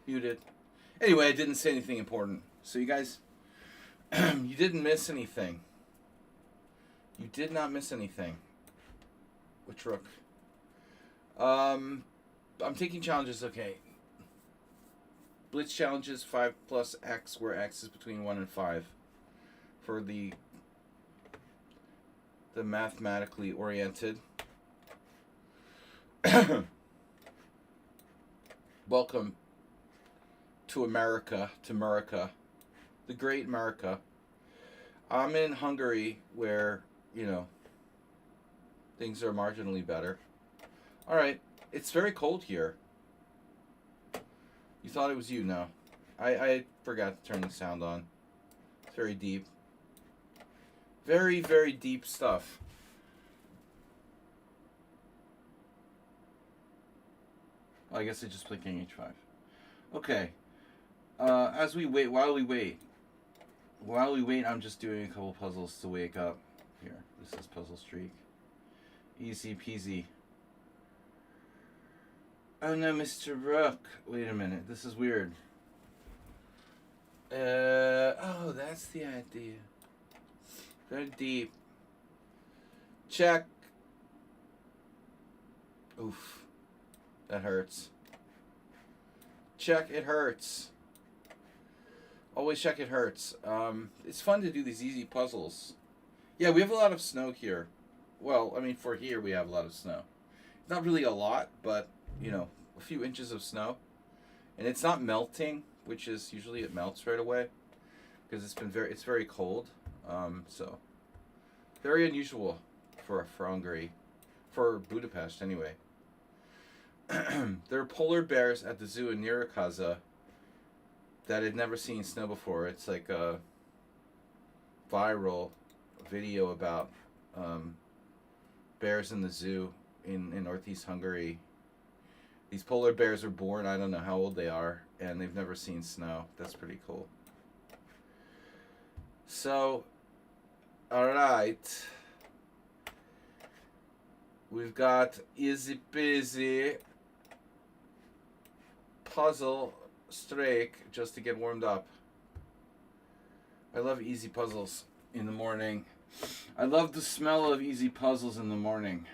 Muted. Anyway, I didn't say anything important. So you guys, you didn't miss anything. You did not miss anything. Which rook? I'm taking challenges. Okay. Blitz challenges 5 plus X, where X is between 1 and 5. For the mathematically oriented. Welcome to America, to MURICA, the great America. I'm in Hungary where, things are marginally better. Alright, it's very cold here. You thought it was you? No. I forgot to turn the sound on. It's very deep. Very, very deep stuff. Oh, I guess I just played King H5. Okay. As we wait, while we wait, I'm just doing a couple puzzles to wake up. Here, this is Puzzle Streak. Easy peasy. Oh no, Mr. Rook. Wait a minute, this is weird. Oh, that's the idea. Very deep. Check. Oof. That hurts. Check, it hurts. Always check, it hurts. It's fun to do these easy puzzles. Yeah, we have a lot of snow here. Well, I mean, for here we have a lot of snow. Not really a lot, but, a few inches of snow. And it's not melting, which is usually it melts right away. Because it's very cold. So, very unusual for Hungary. For Budapest, anyway. There are polar bears at the zoo in MURICA that had never seen snow before. It's like a viral video about bears in the zoo in northeast Hungary. These polar bears are born, I don't know how old they are, and they've never seen snow. That's pretty cool. So, alright. We've got easy peasy puzzle streak just to get warmed up. I love easy puzzles in the morning. I love the smell of easy puzzles in the morning.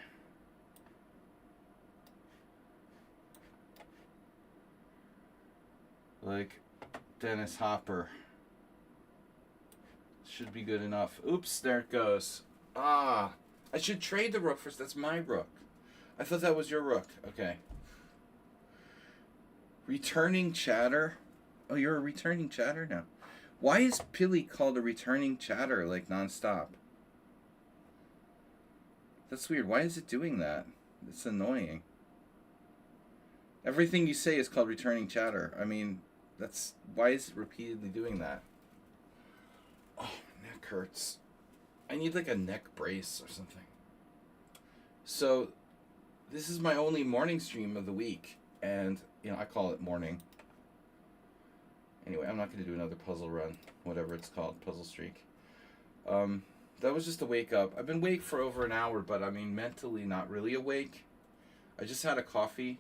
Like Dennis Hopper. Should be good enough. Oops, there it goes. Ah, I should trade the rook first. That's my rook. I thought that was your rook. Okay. Returning chatter? Oh, you're a returning chatter now. Why is Pilly called a returning chatter, like, nonstop? That's weird. Why is it doing that? It's annoying. Everything you say is called returning chatter. I mean, why is it repeatedly doing that? Oh, my neck hurts. I need, like, a neck brace or something. So, this is my only morning stream of the week. And, I call it morning. Anyway, I'm not going to do another puzzle run. Whatever it's called. Puzzle streak. That was just a wake up. I've been awake for over an hour, but, I mean, mentally not really awake. I just had a coffee.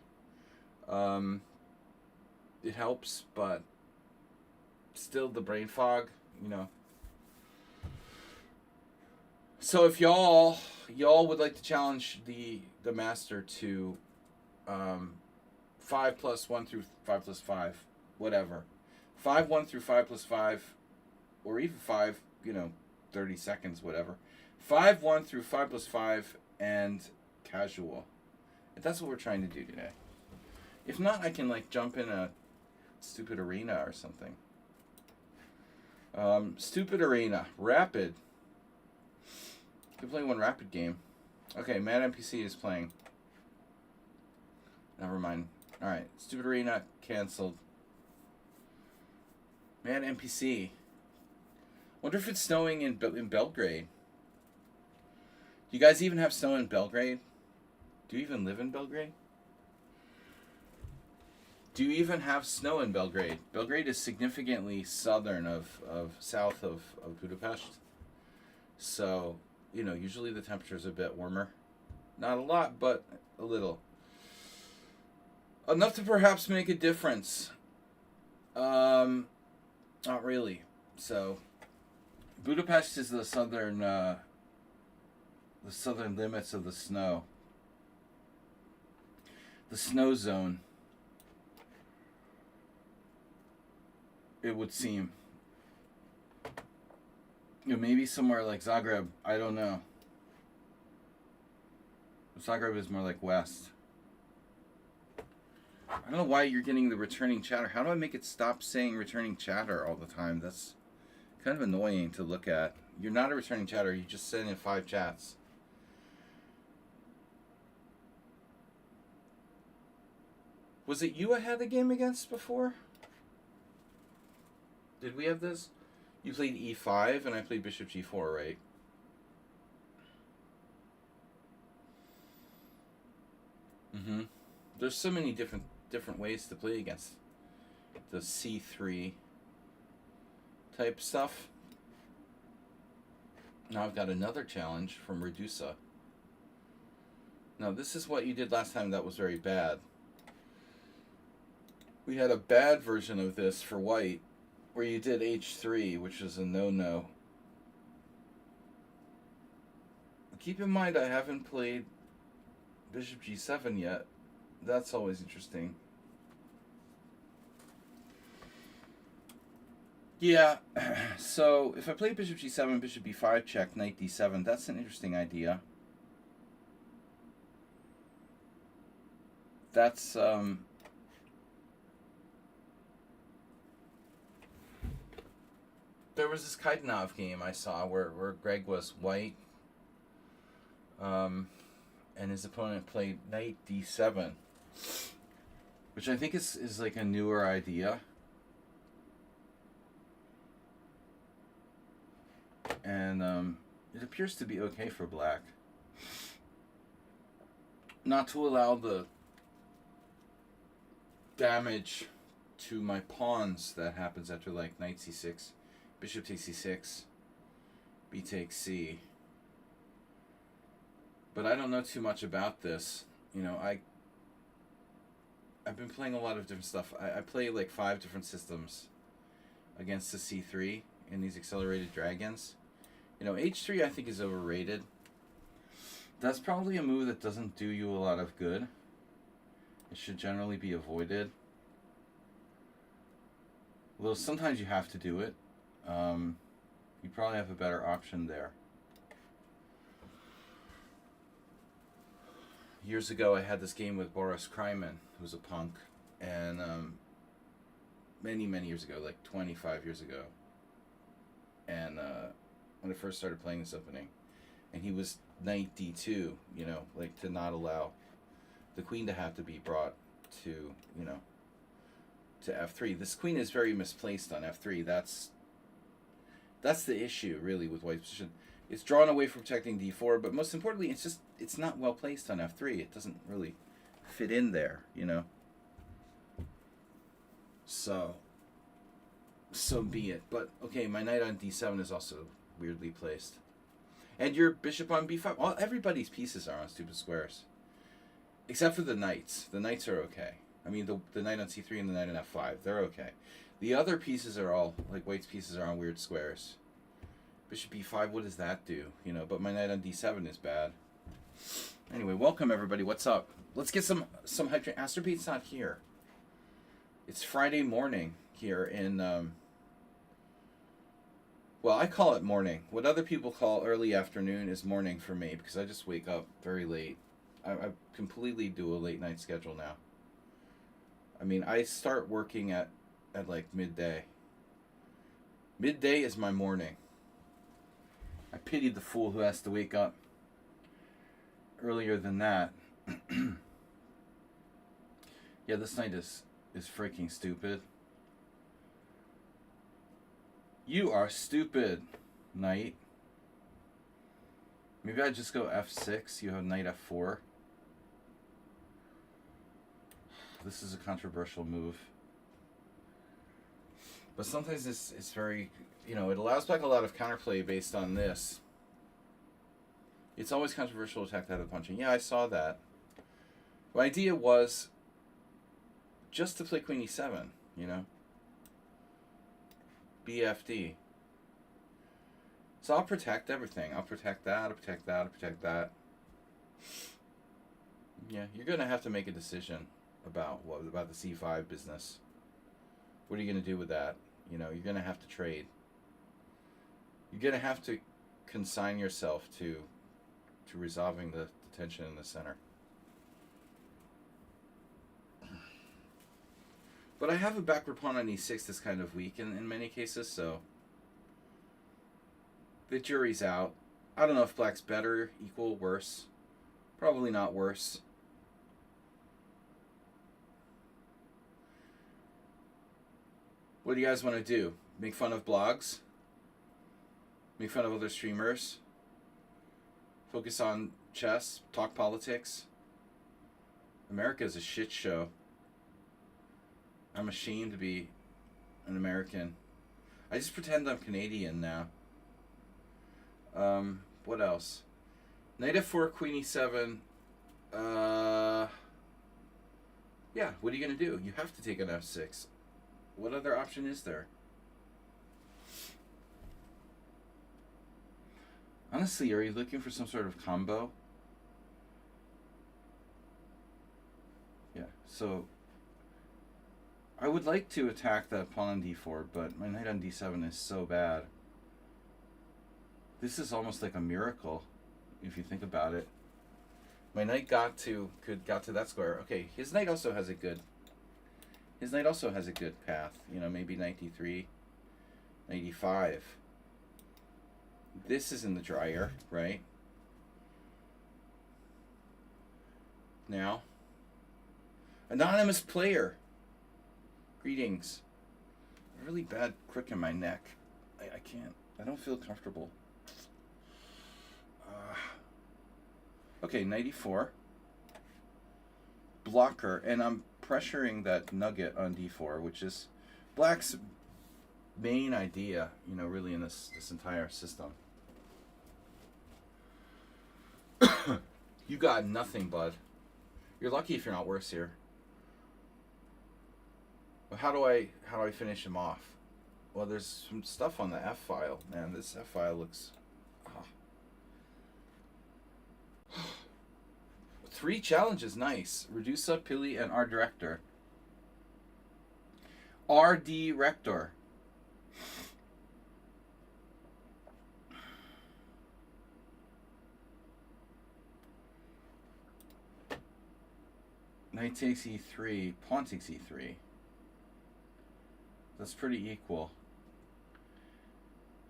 It helps, but still the brain fog, So if y'all would like to challenge the master to 5 plus 1 through 5 plus 5, whatever. 5, 1 through 5 plus 5, or even 5, 30 seconds, whatever. 5, 1 through 5 plus 5, and casual. And that's what we're trying to do today. If not, I can, like, jump in a stupid arena or something. Stupid arena. Rapid. You can play one rapid game. Okay, Mad NPC is playing. Never mind. Alright, stupid arena canceled. Mad NPC. Wonder if it's snowing in Belgrade. Do you guys even have snow in Belgrade? Do you even live in Belgrade? Do you even have snow in Belgrade? Belgrade is significantly south of Budapest. So, usually the temperature's a bit warmer. Not a lot, but a little. Enough to perhaps make a difference Not really. So, Budapest is the southern limits of the snow zone, it would seem. You know, maybe somewhere like Zagreb, I don't know. Zagreb is more like west. I don't know why you're getting the returning chatter. How do I make it stop saying returning chatter all the time? That's kind of annoying to look at. You're not a returning chatter, you just sent in 5 chats. Was it you I had the game against before? Did we have this? You played e5 and I played bishop g4, right? Mm-hmm. There's so many different ways to play against the c3 type stuff. Now I've got another challenge from Redusa. Now this is what you did last time that was very bad. We had a bad version of this for white where you did h3, which is a no-no. Keep in mind I haven't played bishop g7 yet. That's always interesting. Yeah, so if I play bishop g7, bishop b5 check, knight d7, that's an interesting idea. That's there was this Kaidanov game I saw where Greg was white, and his opponent played knight d7, which I think is like a newer idea. And it appears to be okay for black. Not to allow the damage to my pawns that happens after like knight c6, bishop takes c6, b takes c. But I don't know too much about this. You know, I've been playing a lot of different stuff. I play like 5 different systems against the c3 in these accelerated dragons. You know, h3 I think is overrated. That's probably a move that doesn't do you a lot of good. It should generally be avoided. Although sometimes you have to do it. You probably have a better option there. Years ago I had this game with Boris Kryman, who's a punk, and many years ago, like 25 years ago. And when I first started playing this opening, and he was knight d2, you know, like to not allow the queen to have to be brought to, you know, to f3. This queen is very misplaced on f3. That's the issue really with white's position. It's drawn away from protecting d4, but most importantly, it's not well placed on f3. It doesn't really fit in there, you know. So be it. But okay, my knight on d7 is also weirdly placed. And your bishop on b5. Well, everybody's pieces are on stupid squares. Except for the knights. The knights are okay. I mean, the knight on c3 and the knight on f5, they're okay. The other pieces are all, like white's pieces are on weird squares. Bishop b5, what does that do? You know, but my knight on d7 is bad. Anyway, welcome everybody. What's up? Let's get some hype train. Astrobeat's not here. It's Friday morning here in, well, I call it morning. What other people call early afternoon is morning for me because I just wake up very late. I completely do a late night schedule now. I mean, I start working at like midday. Midday is my morning. I pity the fool who has to wake up earlier than that. Yeah, this night is freaking stupid. You are stupid, knight. Maybe I just go f6. You have knight f4. This is a controversial move. But sometimes it's very, you know, it allows black a lot of counterplay based on this. It's always controversial to attack that with punching. Yeah, I saw that. My idea was just to play queen e7, you know. BFD. So I'll protect everything. I'll protect that, I'll protect that, I'll protect that. Yeah, you're going to have to make a decision about the C5 business. What are you going to do with that? You know, you're going to have to trade. You're going to have to consign yourself to resolving the tension in the center. But I have a backward pawn on e6 that's kind of weak in many cases, so the jury's out. I don't know if black's better, equal, worse. Probably not worse. What do you guys want to do? Make fun of blogs? Make fun of other streamers? Focus on chess? Talk politics? America is a shit show. I'm ashamed to be an American. I just pretend I'm Canadian now. What else? Knight f4, queen e7. Yeah, what are you going to do? You have to take an f6. What other option is there? Honestly, are you looking for some sort of combo? Yeah, so I would like to attack that pawn on d4, but my knight on d7 is so bad. This is almost like a miracle, if you think about it. My knight got to that square. Okay, his knight also has a good path. You know, maybe knight d3, knight e5. This is in the dryer, right? Now, anonymous player. Greetings. A really bad crick in my neck. I can't. I don't feel comfortable. Okay, knight e4. Blocker, and I'm pressuring that nugget on d4, which is black's main idea, you know, really in this entire system. You got nothing, bud. You're lucky if you're not worse here. Well, how do I finish him off? Well, there's some stuff on the F file. Man, this F file looks... 3 challenges, nice. Redusa, Pili, and R Director. RD Rector. Knight takes e3, pawn takes e3. That's pretty equal.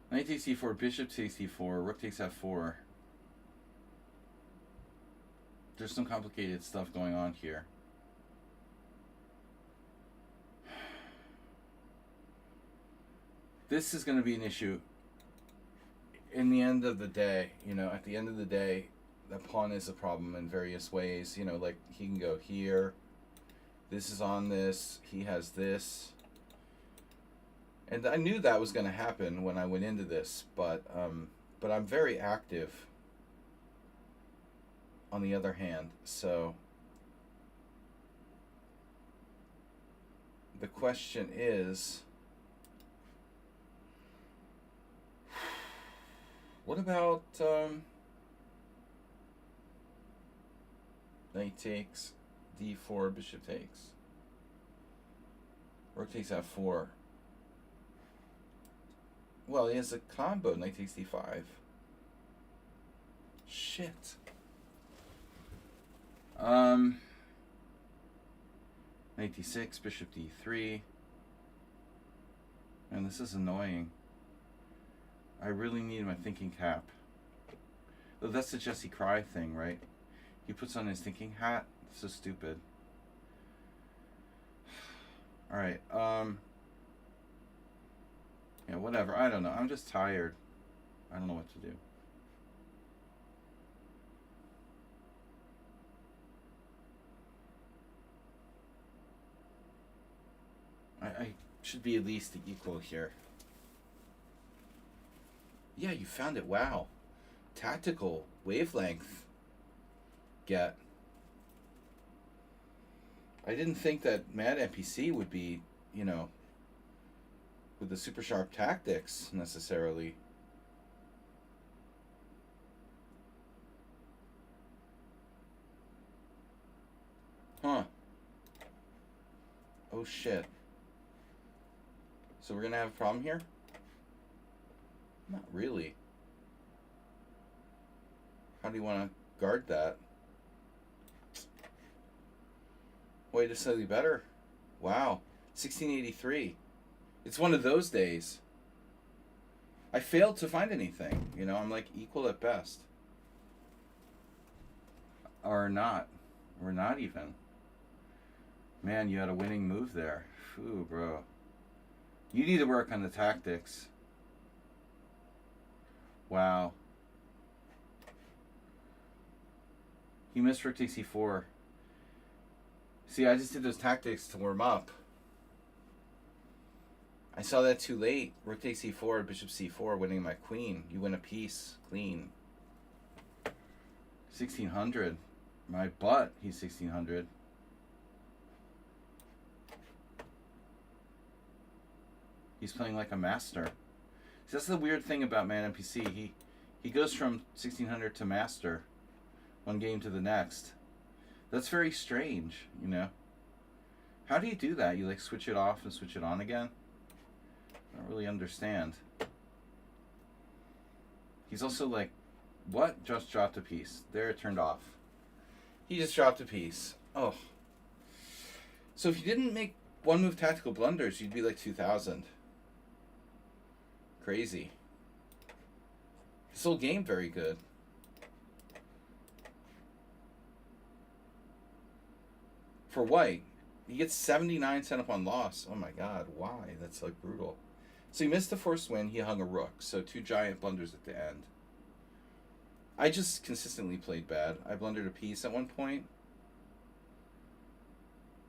Knight takes e4, bishop takes e4, rook takes f4. There's some complicated stuff going on here. This is going to be an issue in the end of the day. You know, at the end of the day, the pawn is a problem in various ways. You know, like he can go here. This is on this. He has this. And I knew that was going to happen when I went into this, but I'm very active on the other hand. So the question is, what about knight takes, d4, bishop takes, rook takes f4. Well, he has a combo, knight takes d5. Shit. Knight d6, bishop d3. Man, this is annoying. I really need my thinking cap. Oh, that's the Jesse Cry thing, right? He puts on his thinking hat. So stupid. Alright, yeah, whatever. I don't know. I'm just tired. I don't know what to do. I should be at least equal here. Yeah, you found it. Wow. Tactical wavelength. Get. I didn't think that Mad NPC would be, you know, with the super sharp tactics necessarily. Huh. Oh shit. So we're gonna have a problem here? Not really. How do you want to guard that? Wait, it's slightly better. Wow. 1683. It's one of those days. I failed to find anything. You know, I'm like equal at best. Or not. Or not even. Man, you had a winning move there. Phew, bro. You need to work on the tactics. Wow. He missed rook takes c4. See, I just did those tactics to warm up. I saw that too late. Rook takes c4, bishop c4, winning my queen. You win a piece. Clean. 1600. My butt, he's 1600. He's playing like a master. See, that's the weird thing about Man NPC. He goes from 1600 to master, one game to the next. That's very strange, you know. How do you do that? You like switch it off and switch it on again? I don't really understand. He's also like, what? Just dropped a piece. There, it turned off. He just dropped a piece. Oh. So if you didn't make one move tactical blunders, you'd be like 2000. Crazy. This whole game very good. For white, he gets 79 set up on loss. Oh my god, why? That's like brutal. So he missed the first win, he hung a rook. So 2 giant blunders at the end. I just consistently played bad. I blundered a piece at one point.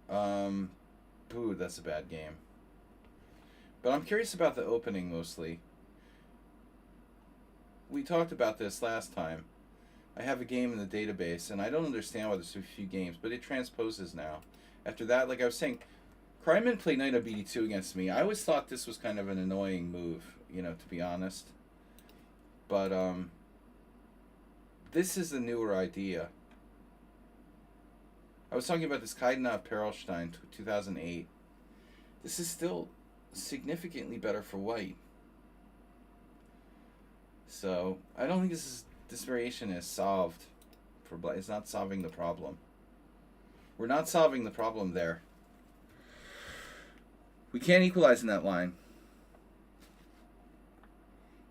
Boo, that's a bad game. But I'm curious about the opening mostly. We talked about this last time. I have a game in the database, and I don't understand why there's so few games, but it transposes now. After that, like I was saying, Kryman played knight on BD2 against me. I always thought this was kind of an annoying move, you know, to be honest. But, this is a newer idea. I was talking about this Kaidenov Perelstein 2008. This is still significantly better for white. So I don't think this variation is solved for black. It's not solving the problem. We're not solving the problem there. We can't equalize in that line.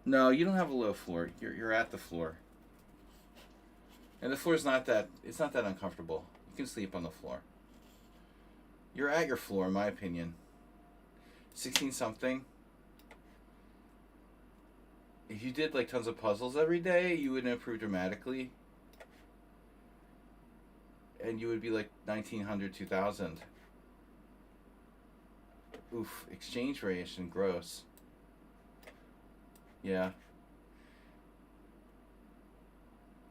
No, you don't have a low floor. You're at the floor. And the floor is not that, it's not that uncomfortable. You can sleep on the floor. You're at your floor, in my opinion. 16 something. If you did like tons of puzzles every day, you would improve dramatically. And you would be like 1900, 2000. Oof, exchange variation, gross. Yeah.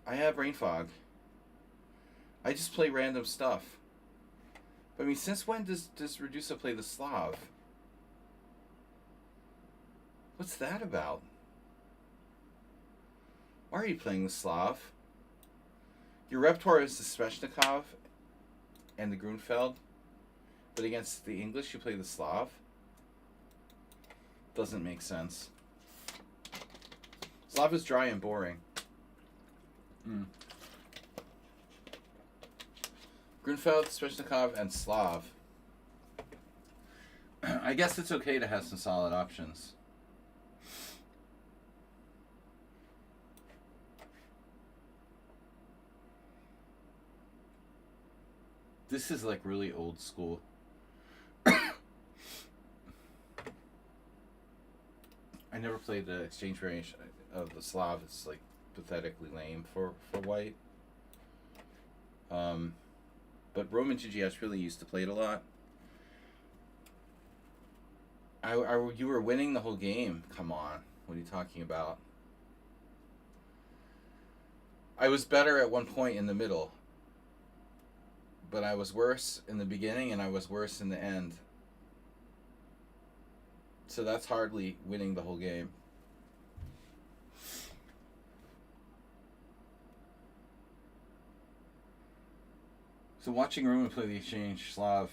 I have brain fog. I just play random stuff. But I mean, since when does Redusa play the Slav? What's that about? Why are you playing the Slav? Your repertoire is the Sveshnikov and the Grunfeld, but against the English you play the Slav? Doesn't make sense. Slav is dry and boring. Grunfeld, Sveshnikov, and Slav. I guess it's okay to have some solid options. This is like really old school. I never played the exchange variation of the Slav. It's like pathetically lame for white. But Roman GGS really used to play it a lot. You were winning the whole game. Come on. What are you talking about? I was better at one point in the middle. But I was worse in the beginning and I was worse in the end. So that's hardly winning the whole game. So watching Roman play the Exchange Slav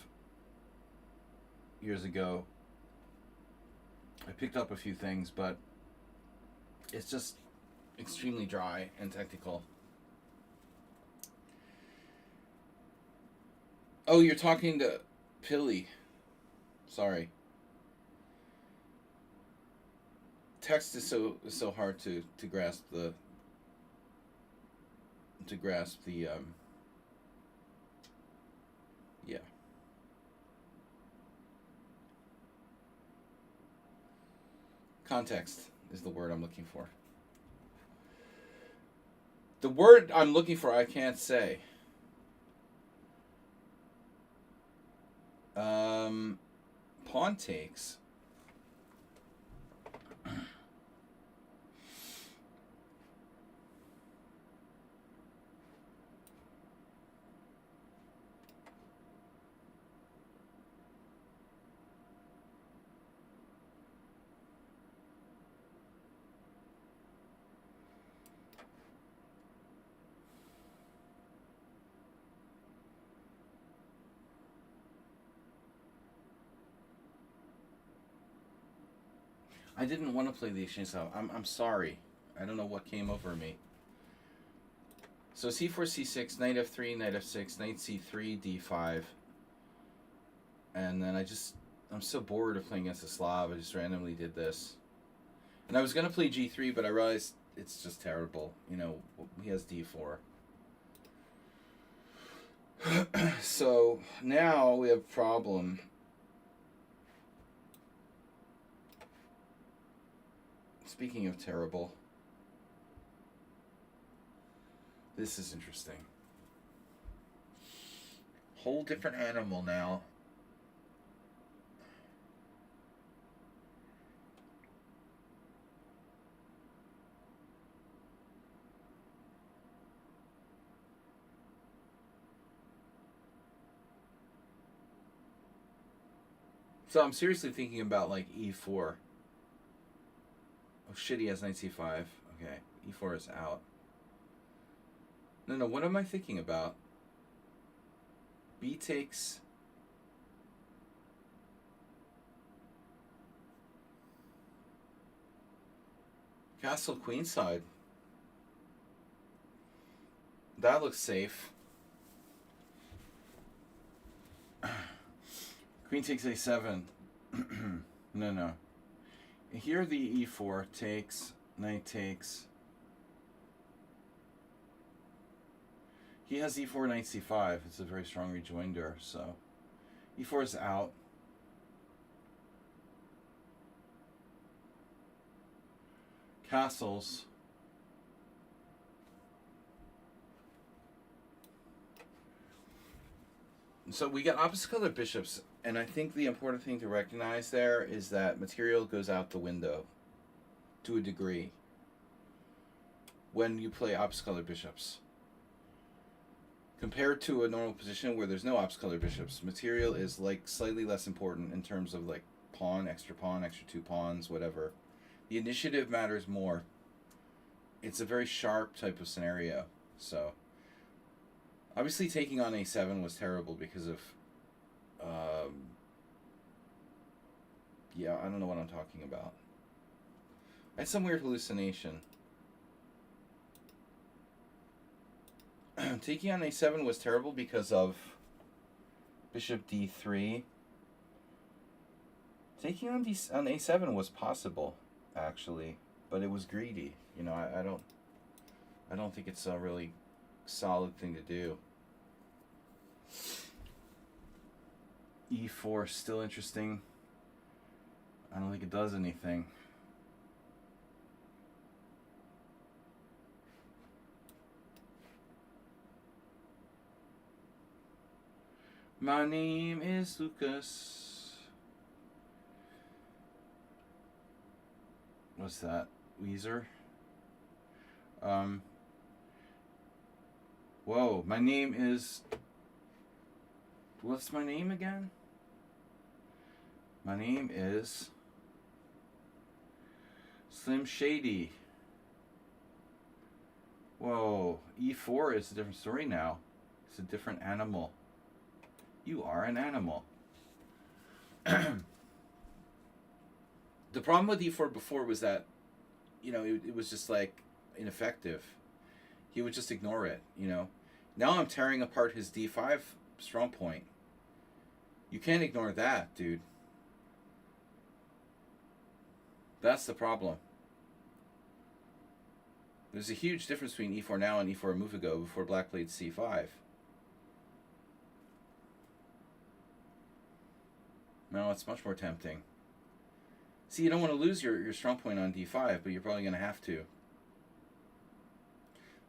years ago, I picked up a few things, but it's just extremely dry and technical. Oh, you're talking to Pilly. Sorry. Text is so hard to grasp the yeah. Context is the word I'm looking for. The word I'm looking for I can't say. Pawn takes. I didn't want to play the exchange style. I'm sorry. I don't know what came over me. So c4, c6, knight f3, knight f6, knight c3, d5. And then I'm so bored of playing against a Slav. I just randomly did this. And I was going to play g3, but I realized it's just terrible. You know, he has d4. So now we have a problem. Speaking of terrible, this is interesting. Whole different animal now. So I'm seriously thinking about like e4. Oh shit, he has knight c5. Okay, e4 is out. No, what am I thinking about? B takes... Castle queenside. That looks safe. Queen takes a7. No. Here the e4 takes, knight takes. He has e4, knight c5. It's a very strong rejoinder, so e4 is out. Castles. So we got opposite color bishops, and I think the important thing to recognize there is that material goes out the window to a degree when you play opposite color bishops. Compared to a normal position where there's no opposite color bishops, material is like slightly less important in terms of like pawn, extra 2 pawns, whatever. The initiative matters more. It's a very sharp type of scenario. So obviously taking on a7 was terrible because of yeah, I don't know what I'm talking about. I had some weird hallucination. Taking on a7 was terrible because of bishop d3. Taking on a7 was possible, actually, but it was greedy. You know, I don't think it's a really solid thing to do. e4 still interesting. I don't think it does anything. My name is Lucas. What's that? Weezer? Whoa, my name is... What's my name again? My name is Slim Shady. Whoa, E4 is a different story now. It's a different animal. You are an animal. The problem with E4 before was that, you know, it was just like ineffective. He would just ignore it, you know. Now I'm tearing apart his D5 strong point. You can't ignore that, dude. That's the problem. There's a huge difference between E4 now and E4 a move ago before black played C5. No, it's much more tempting. See, you don't want to lose your strong point on D5, but you're probably going to have to.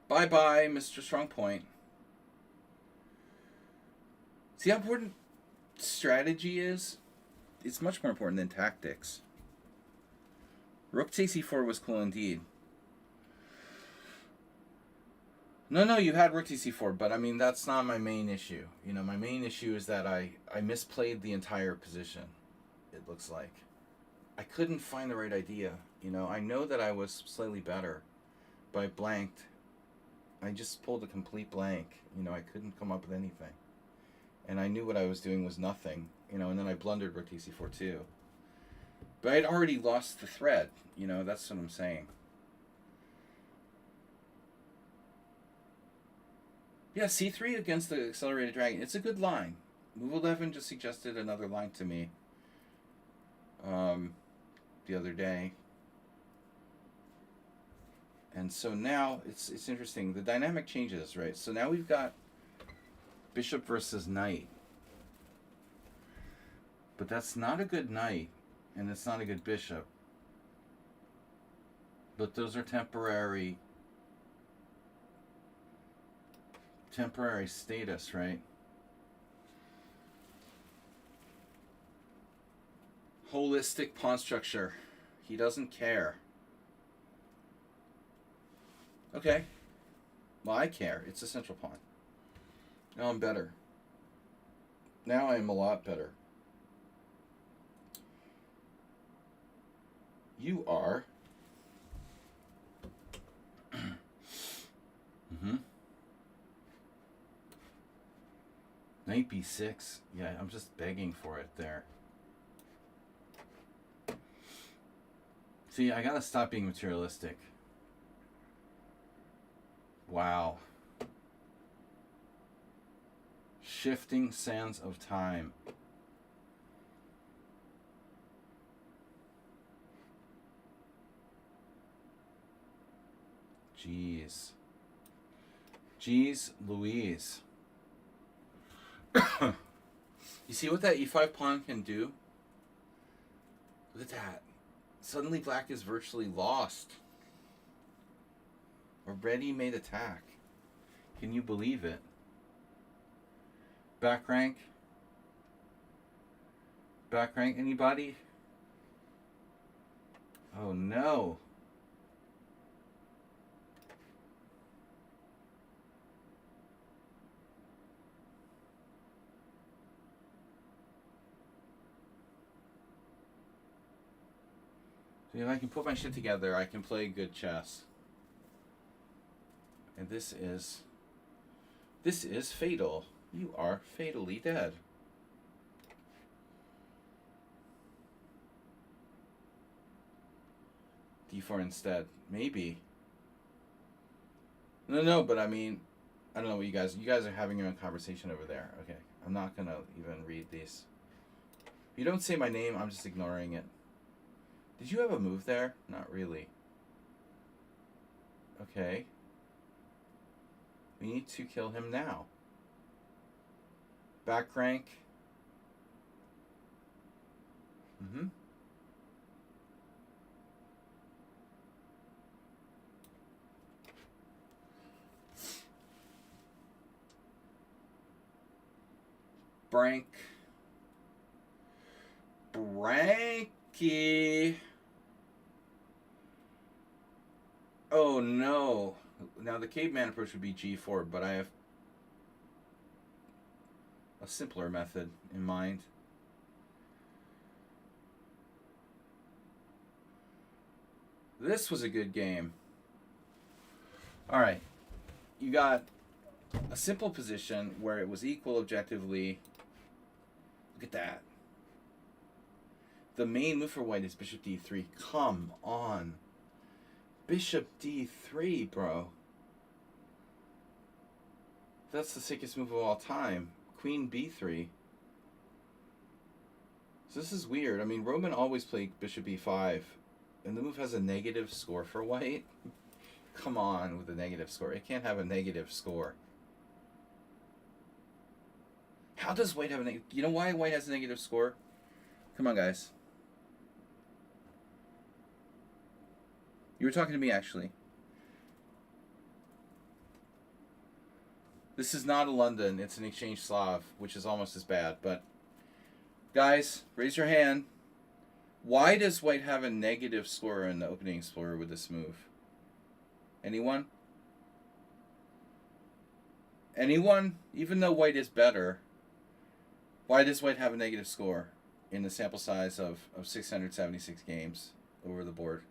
Bye-bye, Mr. Strong Point. See how important strategy is? It's much more important than tactics. Rook takes E4 was cool indeed. No, you had rook takes E4, but I mean, that's not my main issue. You know, my main issue is that I misplayed the entire position, it looks like. I couldn't find the right idea. You know, I know that I was slightly better, but I blanked. I just pulled a complete blank. You know, I couldn't come up with anything. And I knew what I was doing was nothing. You know, and then I blundered rook takes E4 too. But I'd already lost the thread. You know, that's what I'm saying. Yeah, C3 against the accelerated dragon. It's a good line. Move 11 just suggested another line to me the other day. And so now it's interesting. The dynamic changes, right? So now we've got bishop versus knight. But that's not a good knight, and it's not a good bishop. But those are temporary status, right? Holistic pawn structure. He doesn't care. Okay. Well, I care. It's a central pawn. Now I'm better. Now I am a lot better. You are. Knight b6. Yeah, I'm just begging for it there. See, I gotta stop being materialistic. Wow. Shifting sands of time. Jeez. Jeez Louise. You see what that e5 pawn can do? Look at that. Suddenly black is virtually lost. A ready-made attack. Can you believe it? Back rank? Back rank, anybody? Oh no. If I can put my shit together, I can play good chess. And this is fatal. You are fatally dead. D4 instead. Maybe. No, but I mean, I don't know what you guys are having your own conversation over there. Okay. I'm not going to even read these. If you don't say my name, I'm just ignoring it. Did you have a move there? Not really. Okay. We need to kill him now. Back rank. Branky. Oh no. Now the caveman approach would be G4, but I have a simpler method in mind. This was a good game. All right. You got a simple position where it was equal objectively. Look at that. The main move for white is bishop d3. Come on. Bishop d3, bro. That's the sickest move of all time. Queen b3. So this is weird. I mean, Roman always played bishop e5, and the move has a negative score for white. Come on with a negative score. It can't have a negative score. How does white have a negative... You know why white has a negative score? Come on, guys. You were talking to me, actually. This is not a London. It's an exchange Slav, which is almost as bad. But, guys, raise your hand. Why does white have a negative score in the opening explorer with this move? Anyone? Anyone? Even though white is better, why does white have a negative score in the sample size of 676 games over the board?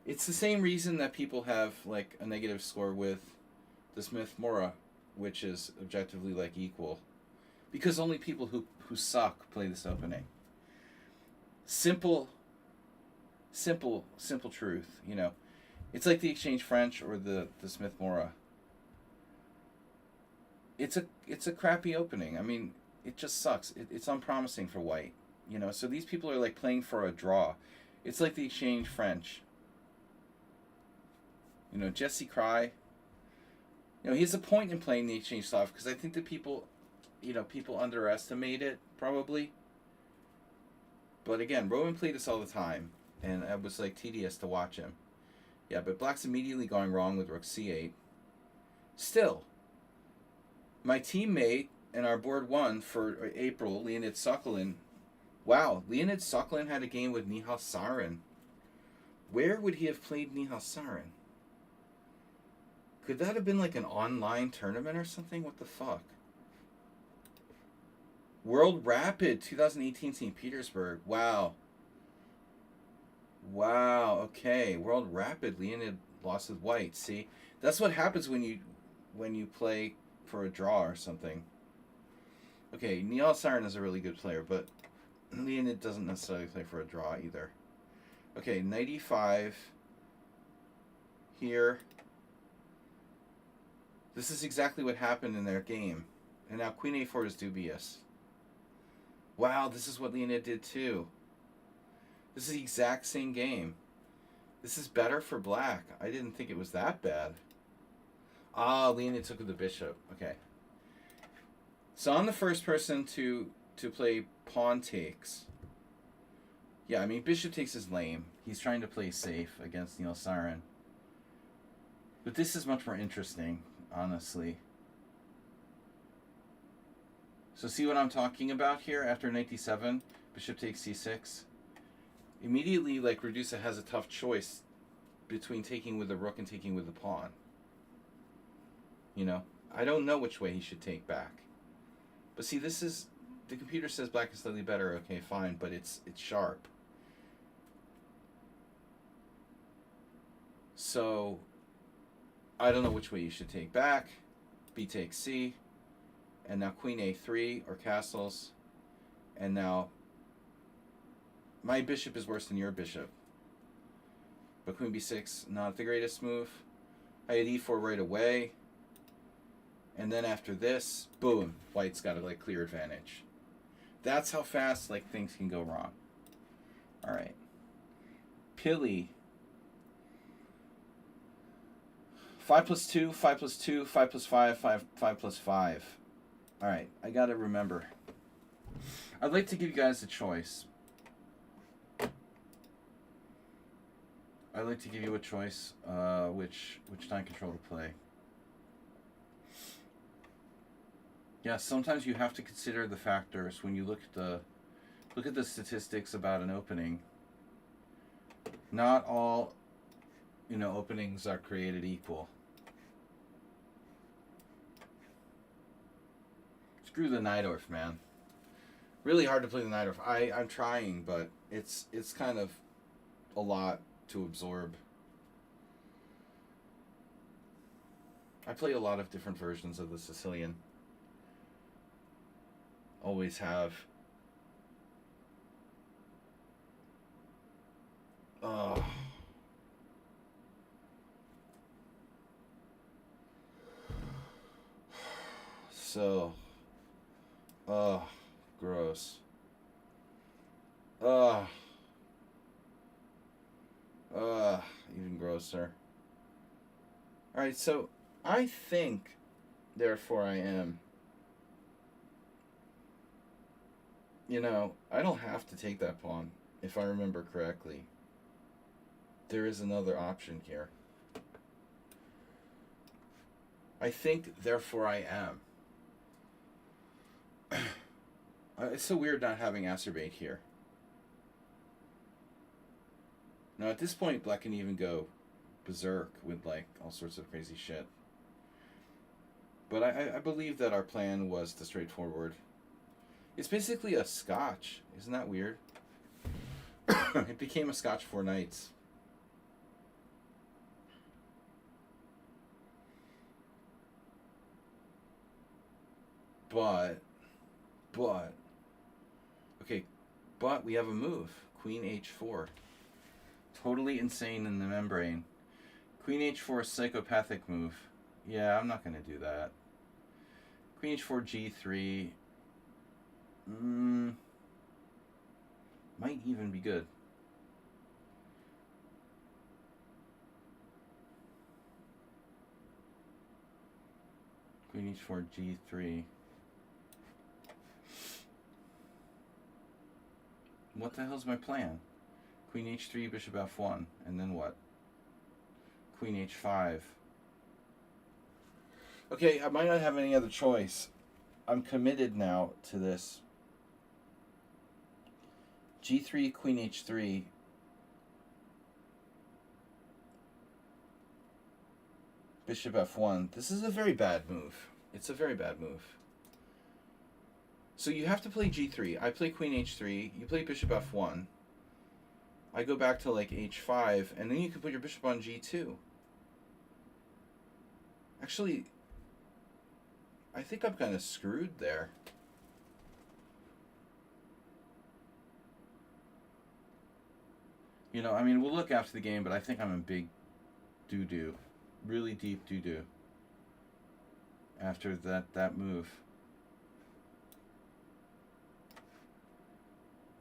It's the same reason that people have like a negative score with the Smith-Morra, which is objectively like equal. Because only people who suck play this opening. Simple truth, you know. It's like the exchange French or the Smith-Morra. It's a crappy opening. I mean, it just sucks. It's unpromising for white, you know. So these people are like playing for a draw. It's like the exchange French. You know, Jesse Cry. You know, he has a point in playing the exchange Slav because I think that people underestimate it probably. But again, Roman played this all the time, and it was like tedious to watch him. Yeah, but black's immediately going wrong with rook c8. Still, my teammate and our board one for April, Leonid Sokolin. Wow, Leonid Sokolin had a game with Nihal Sarin. Where would he have played Nihal Sarin? Could that have been like an online tournament or something? What the fuck? World Rapid 2018 St. Petersburg. Wow. Wow, okay. World Rapid, Leonid lost with white. See? That's what happens when you play for a draw or something. Okay, Nihal Sarin is a really good player, but Leonid doesn't necessarily play for a draw either. Okay, knight e5 here. This is exactly what happened in their game. And now queen a4 is dubious. Wow, this is what Leonid did too. This is the exact same game. This is better for black. I didn't think it was that bad. Ah, Leonid took with the bishop. Okay. So I'm the first person to play pawn takes. Yeah, I mean, bishop takes is lame. He's trying to play safe against Nihal Sarin. But this is much more interesting, honestly. So see what I'm talking about here? After knight d7, bishop takes c6. Immediately, like, Radusa has a tough choice between taking with the rook and taking with the pawn. You know? I don't know which way he should take back. But see, this is... The computer says black is slightly better. Okay, fine, but it's sharp. So, I don't know which way you should take back. B takes C. And now queen a3 or castles. And now my bishop is worse than your bishop. But queen b6, not the greatest move. I had e4 right away. And then after this, boom, white's got a like clear advantage. That's how fast like things can go wrong. All right. Pili. 5 plus 2, 5 plus 2, 5 plus 5, 5 plus 5. All right, I got to remember. I'd like to give you guys a choice. I'd like to give you a choice which time control to play. Yeah, sometimes you have to consider the factors when you look at the statistics about an opening. Not all, openings are created equal. Screw the Najdorf, man. Really hard to play the Najdorf. I'm trying, but it's kind of a lot to absorb. I play a lot of different versions of the Sicilian. Always have. Oh. So. Oh. Gross. Ugh. Even grosser. Alright, so I think, therefore I am. You know, I don't have to take that pawn, if I remember correctly. There is another option here. I think, therefore I am. It's so weird not having acerbate here. Now, at this point, black can even go berserk with, like, all sorts of crazy shit. But I believe that our plan was the straightforward. It's basically a scotch. Isn't that weird? It became a scotch 4 knights. But, okay, but we have a move. Queen h4. Totally insane in the membrane. Queen h4 psychopathic move. Yeah, I'm not going to do that. Queen h4 g3. Might even be good. Queen h4 g3. What the hell's my plan? Queen h3, bishop f1, and then what? Queen h5. Okay, I might not have any other choice. I'm committed now to this. g3, queen h3. Bishop f1. This is a very bad move. It's a very bad move. So you have to play g3. I play queen h3. You play bishop f1. I go back to like h5, and then you can put your bishop on g2. Actually, I think I'm kind of screwed there. You know, I mean, we'll look after the game, but I think I'm in big doo-doo. Really deep doo-doo. After that move.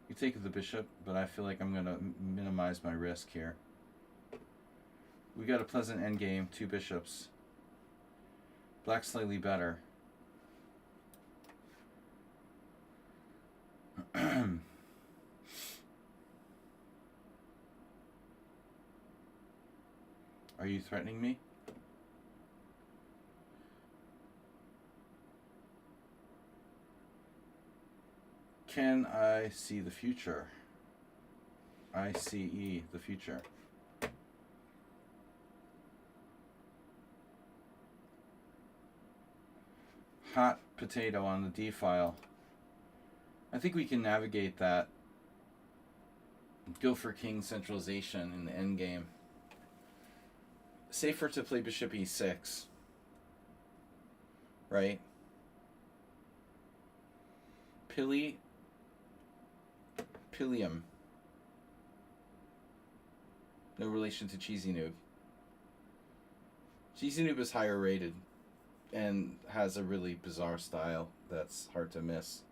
You take the bishop, but I feel like I'm going to minimize my risk here. We got a pleasant endgame, 2 bishops. Black slightly better. Are you threatening me? Can I see the future? ICE, the future. Hot potato on the D file. I think we can navigate that. Go for king centralization in the endgame. Safer to play bishop e6. Right? Pilium. No relation to Cheesy Noob. Cheesy Noob is higher rated and has a really bizarre style that's hard to miss.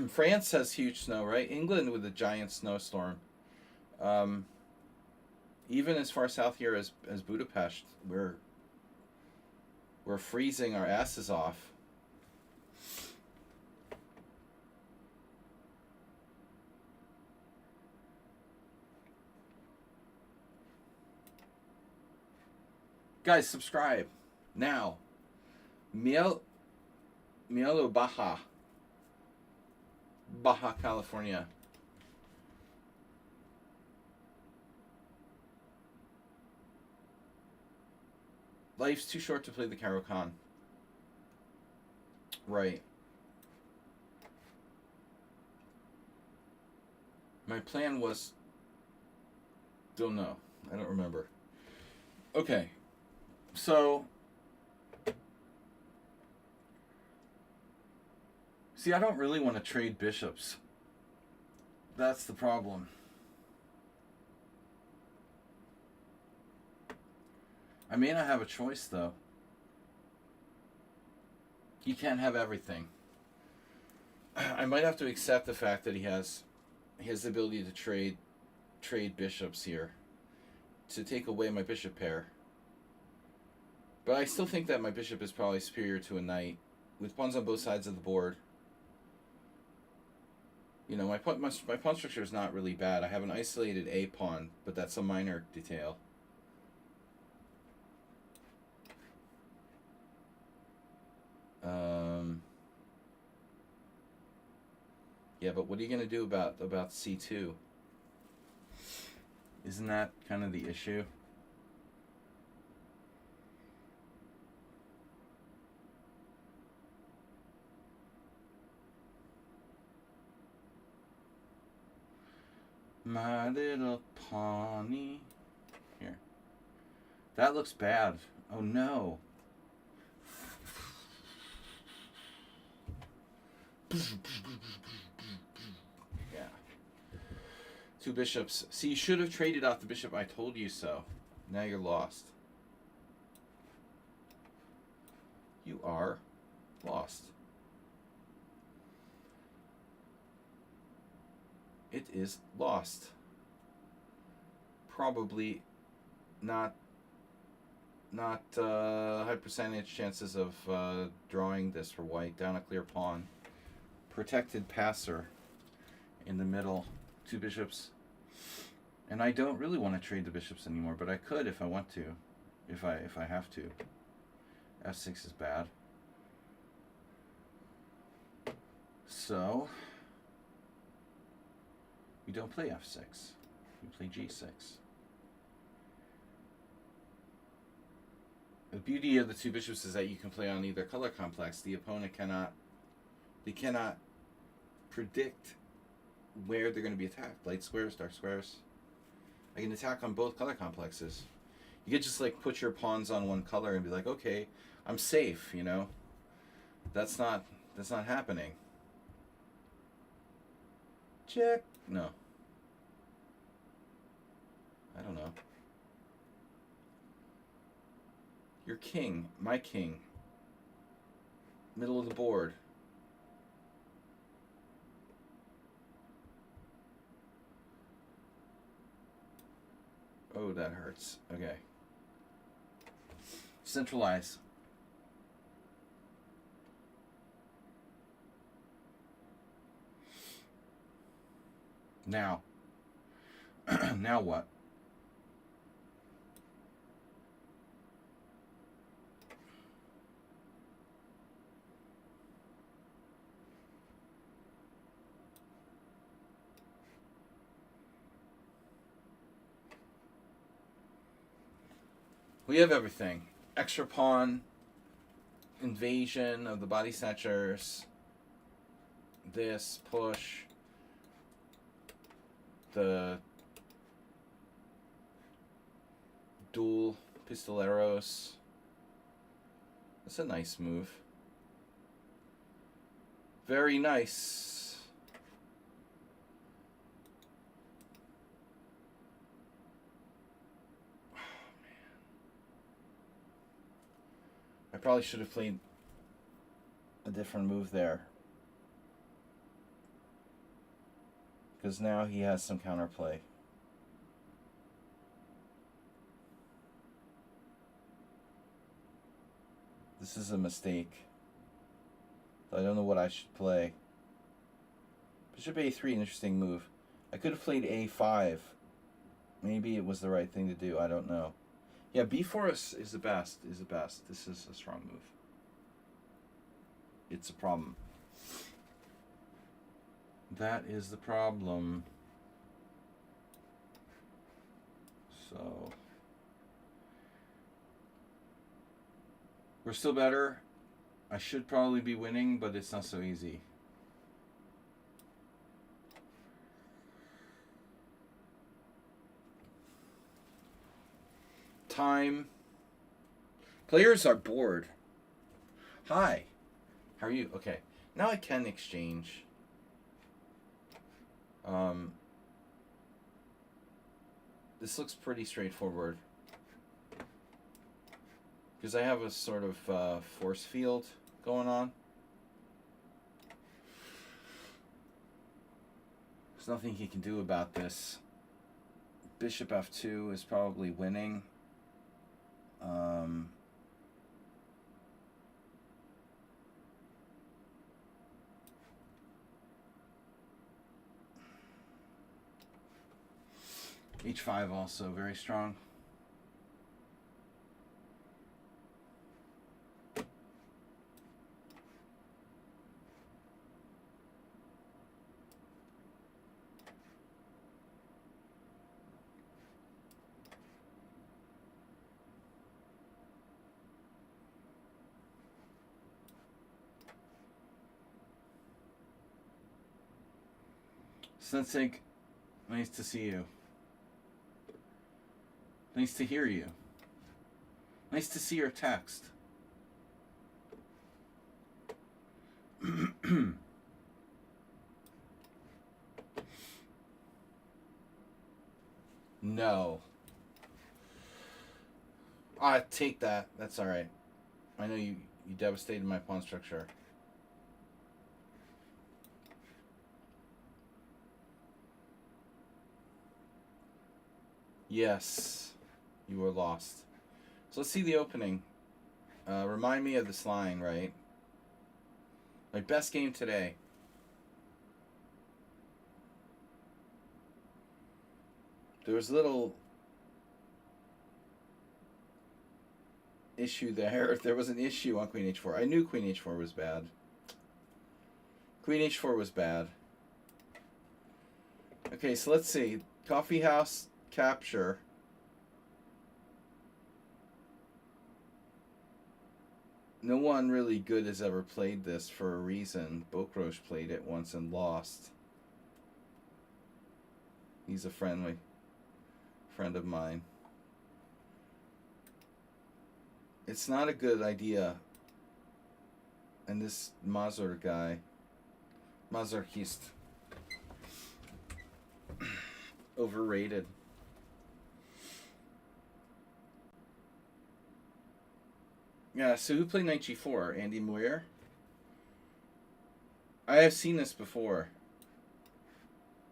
France has huge snow, right? England with a giant snowstorm. Even as far south here as Budapest, we're freezing our asses off. Guys, subscribe now. Mielo Baja, California. Life's too short to play the Caro-Kann. Right. My plan was... Don't know. I don't remember. Okay. So... See, I don't really want to trade bishops. That's the problem. I may not have a choice, though. You can't have everything. I might have to accept the fact that he has the ability to trade bishops here to take away my bishop pair. But I still think that my bishop is probably superior to a knight with pawns on both sides of the board. You know, my pawn structure is not really bad. I have an isolated A pawn, but that's a minor detail. Yeah, but what are you going to do about C2? Isn't that kind of the issue? My little pawny. Here. That looks bad. Oh no. Yeah. 2 bishops. See, you should have traded out the bishop. I told you so. Now you're lost. You are lost. It is lost. Probably not high percentage chances of drawing this for white. Down a clear pawn. Protected passer in the middle. 2 bishops. And I don't really want to trade the bishops anymore, but I could if I want to. If I have to. F6 is bad. So we don't play F6. We play G6. The beauty of the 2 bishops is that you can play on either color complex. The opponent cannot predict where they're going to be attacked. Light squares, dark squares. I can attack on both color complexes. You could just like put your pawns on one color and be like, okay, I'm safe, you know. That's not happening. Check. No. I don't know. Your king, my king. Middle of the board. Oh, that hurts. Okay. Centralize. Now. Now what? We have everything. Extra pawn, invasion of the body snatchers, this, push, the dual pistoleros. That's a nice move. Very nice. I probably should have played a different move there. Because now he has some counterplay. This is a mistake. I don't know what I should play. Bishop A3, an interesting move. I could have played A5. Maybe it was the right thing to do. I don't know. Yeah, B4 is the best. This is a strong move. It's a problem. That is the problem. So we're still better. I should probably be winning, but it's not so easy. Time. Players are bored. Hi. How are you? Okay. Now I can exchange. This looks pretty straightforward. Because I have a sort of force field going on. There's nothing he can do about this. Bishop f2 is probably winning. H5 also very strong. Sensei, nice to see you. Nice to hear you. Nice to see your text. No. Take that. That's alright. I know you devastated my pawn structure. Yes. You were lost. So let's see the opening. Remind me of this line, right? My best game today. There was a little issue there. There was an issue on Queen H4. I knew Queen H4 was bad. Queen H4 was bad. Okay, so let's see. Coffee house capture. No one really good has ever played this for a reason. Bokrosh played it once and lost. He's a friend of mine. It's not a good idea. And this Mazur guy, Mazurkist, overrated. Yeah, so who played Knight G4? Andy Muir? I have seen this before.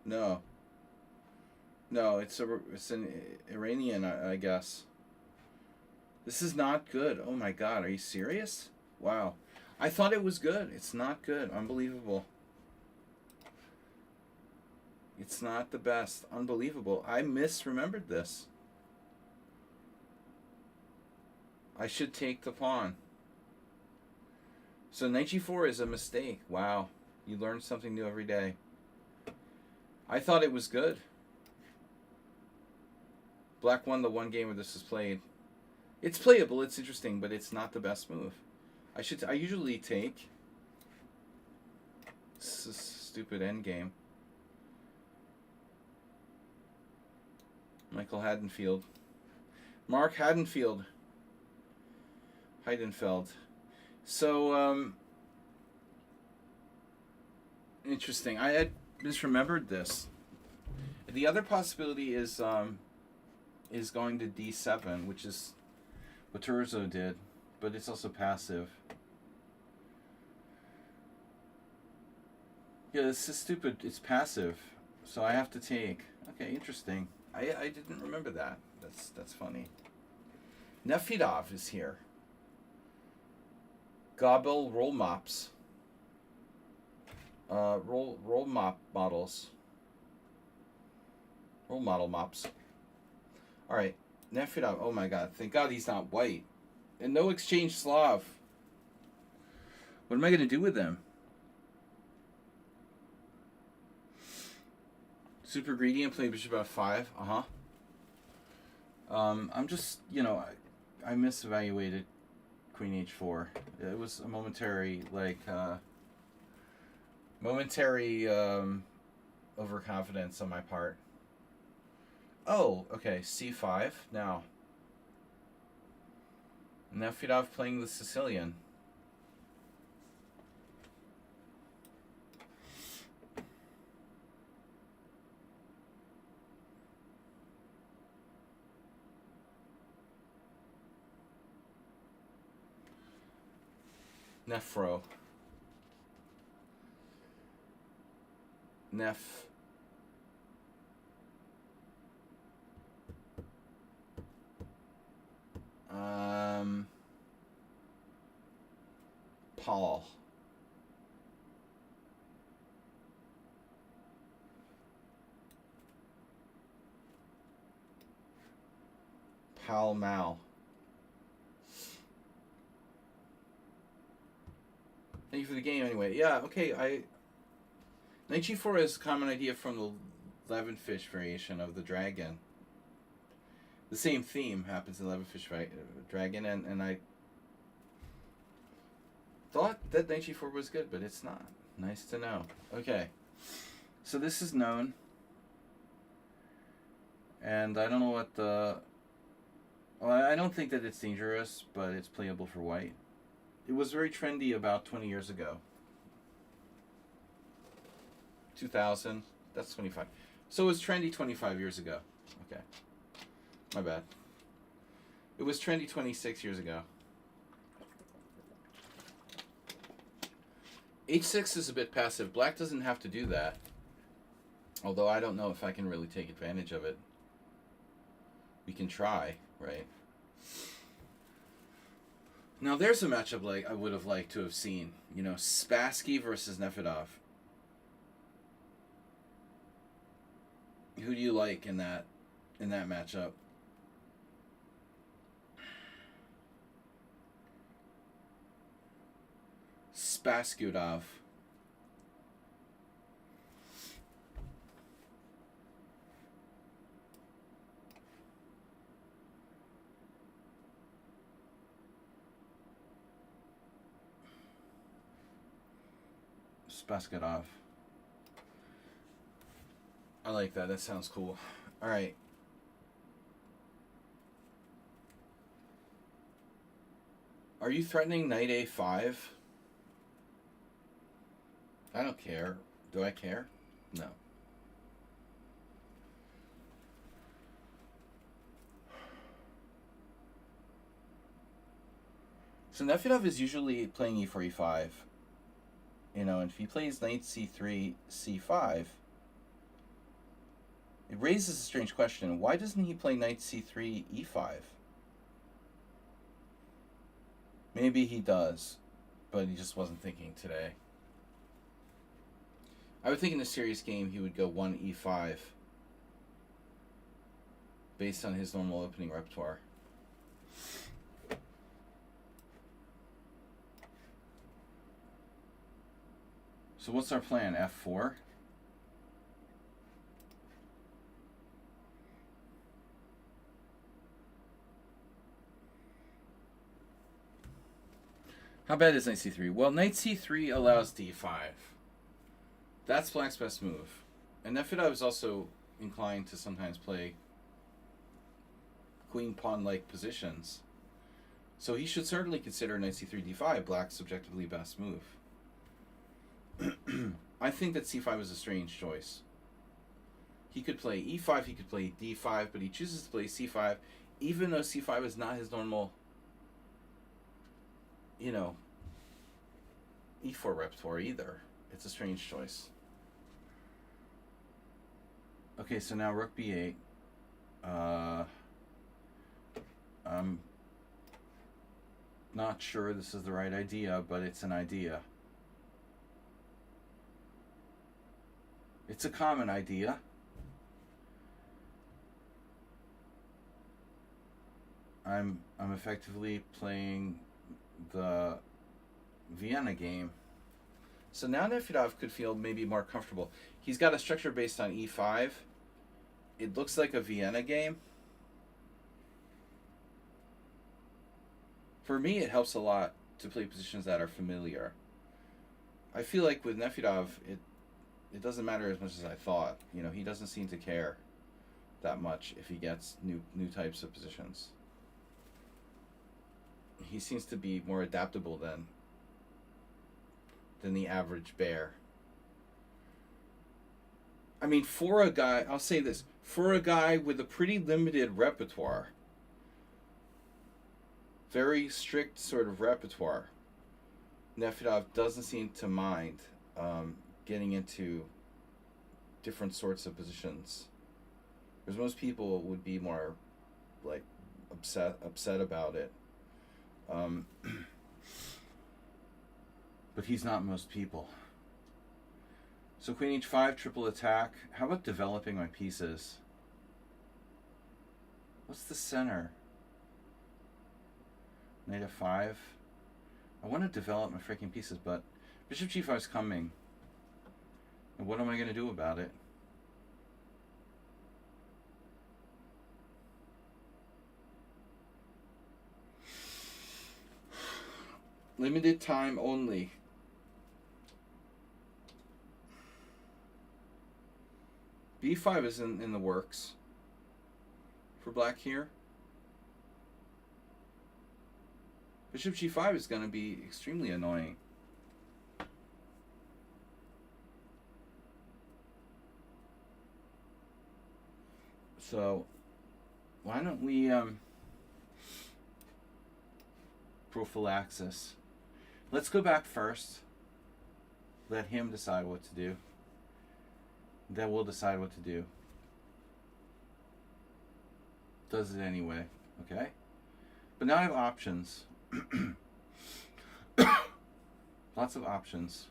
No. No, it's an Iranian, I guess. This is not good. Oh my god, are you serious? Wow. I thought it was good. It's not good. Unbelievable. It's not the best. Unbelievable. I misremembered this. I should take the pawn. So Knight G4 is a mistake. Wow. You learn something new every day. I thought it was good. Black won the one game where this was played. It's playable, it's interesting, but it's not the best move. I usually take. This is a stupid endgame. Michael Haddonfield. Mark Haddonfield. Heidenfeld. So, interesting. I had misremembered this. The other possibility is going to D7, which is what Turzo did, but it's also passive. Yeah, this is stupid. It's passive, so I have to take. Okay, interesting. I didn't remember that. That's funny. Nefidov is here. Gobble roll mops. Roll mop models. Roll model mops. All right, Nefidov. Oh my God! Thank God he's not white. And no exchange Slav. What am I going to do with them? Super greedy and play bishop f5. I'm just, I misevaluated Queen H4. It was a momentary, overconfidence on my part. Oh, okay, C5 now. Nefedov playing the Sicilian. Nefro. Nef. Paul. Pal Mal. Thank you for the game anyway. Yeah, okay, Knight G4 is a common idea from the 11 fish variation of the dragon. The same theme happens in 11 fish dragon, and I thought that Knight G4 was good, but it's not. Nice to know. Okay. So this is known. And I don't know what the... Well, I don't think that it's dangerous, but it's playable for white. It was very trendy about 20 years ago. 2000. That's 25. So it was trendy 25 years ago. Okay. My bad. It was trendy 26 years ago. H6 is a bit passive. Black doesn't have to do that. Although I don't know if I can really take advantage of it. We can try, right? Now there's a matchup like I would have liked to have seen. You know, Spassky versus Nefedov. Who do you like in that matchup? Spaskudov. Spaskudov. I like that. That sounds cool. All right. Are you threatening knight a5? I don't care. Do I care? No. So Nefedov is usually playing e4, e5. You know, and if he plays knight c3, c5, it raises a strange question. Why doesn't he play knight c3, e5? Maybe he does, but he just wasn't thinking today. I would think in a serious game he would go 1 e5 based on his normal opening repertoire. So what's our plan? F4? How bad is knight c3? Well, knight c3 allows d5. That's black's best move. And Nefedov is also inclined to sometimes play queen-pawn-like positions. So he should certainly consider knight c3, d5 black's subjectively best move. I think that c5 is a strange choice. He could play e5, he could play d5, but he chooses to play c5, even though c5 is not his normal, you know, e4 repertoire either. It's a strange choice. Okay, so now rook b8. I'm not sure this is the right idea, but it's an idea. It's a common idea. I'm effectively playing the Vienna game. So now Nefedov could feel maybe more comfortable. He's got a structure based on e5. It looks like a Vienna game. For me, it helps a lot to play positions that are familiar. I feel like with Nefedov, it doesn't matter as much as I thought. You know, he doesn't seem to care that much if he gets new types of positions. He seems to be more adaptable than the average bear. I mean, for a guy, I'll say this, for a guy with a pretty limited repertoire, very strict sort of repertoire, Nefedov doesn't seem to mind getting into different sorts of positions. Because most people would be more like upset about it. But he's not most people. So queen h5, triple attack. How about developing my pieces? What's the center? Knight f5. I want to develop my freaking pieces, but bishop g5 is coming. And what am I going to do about it? Limited time only. b5 is in the works for black here. Bishop g5 is going to be extremely annoying. So why don't we prophylaxis? Let's go back first. Let him decide what to do. Then we'll decide what to do. Does it anyway, okay? But now I have options. Lots of options.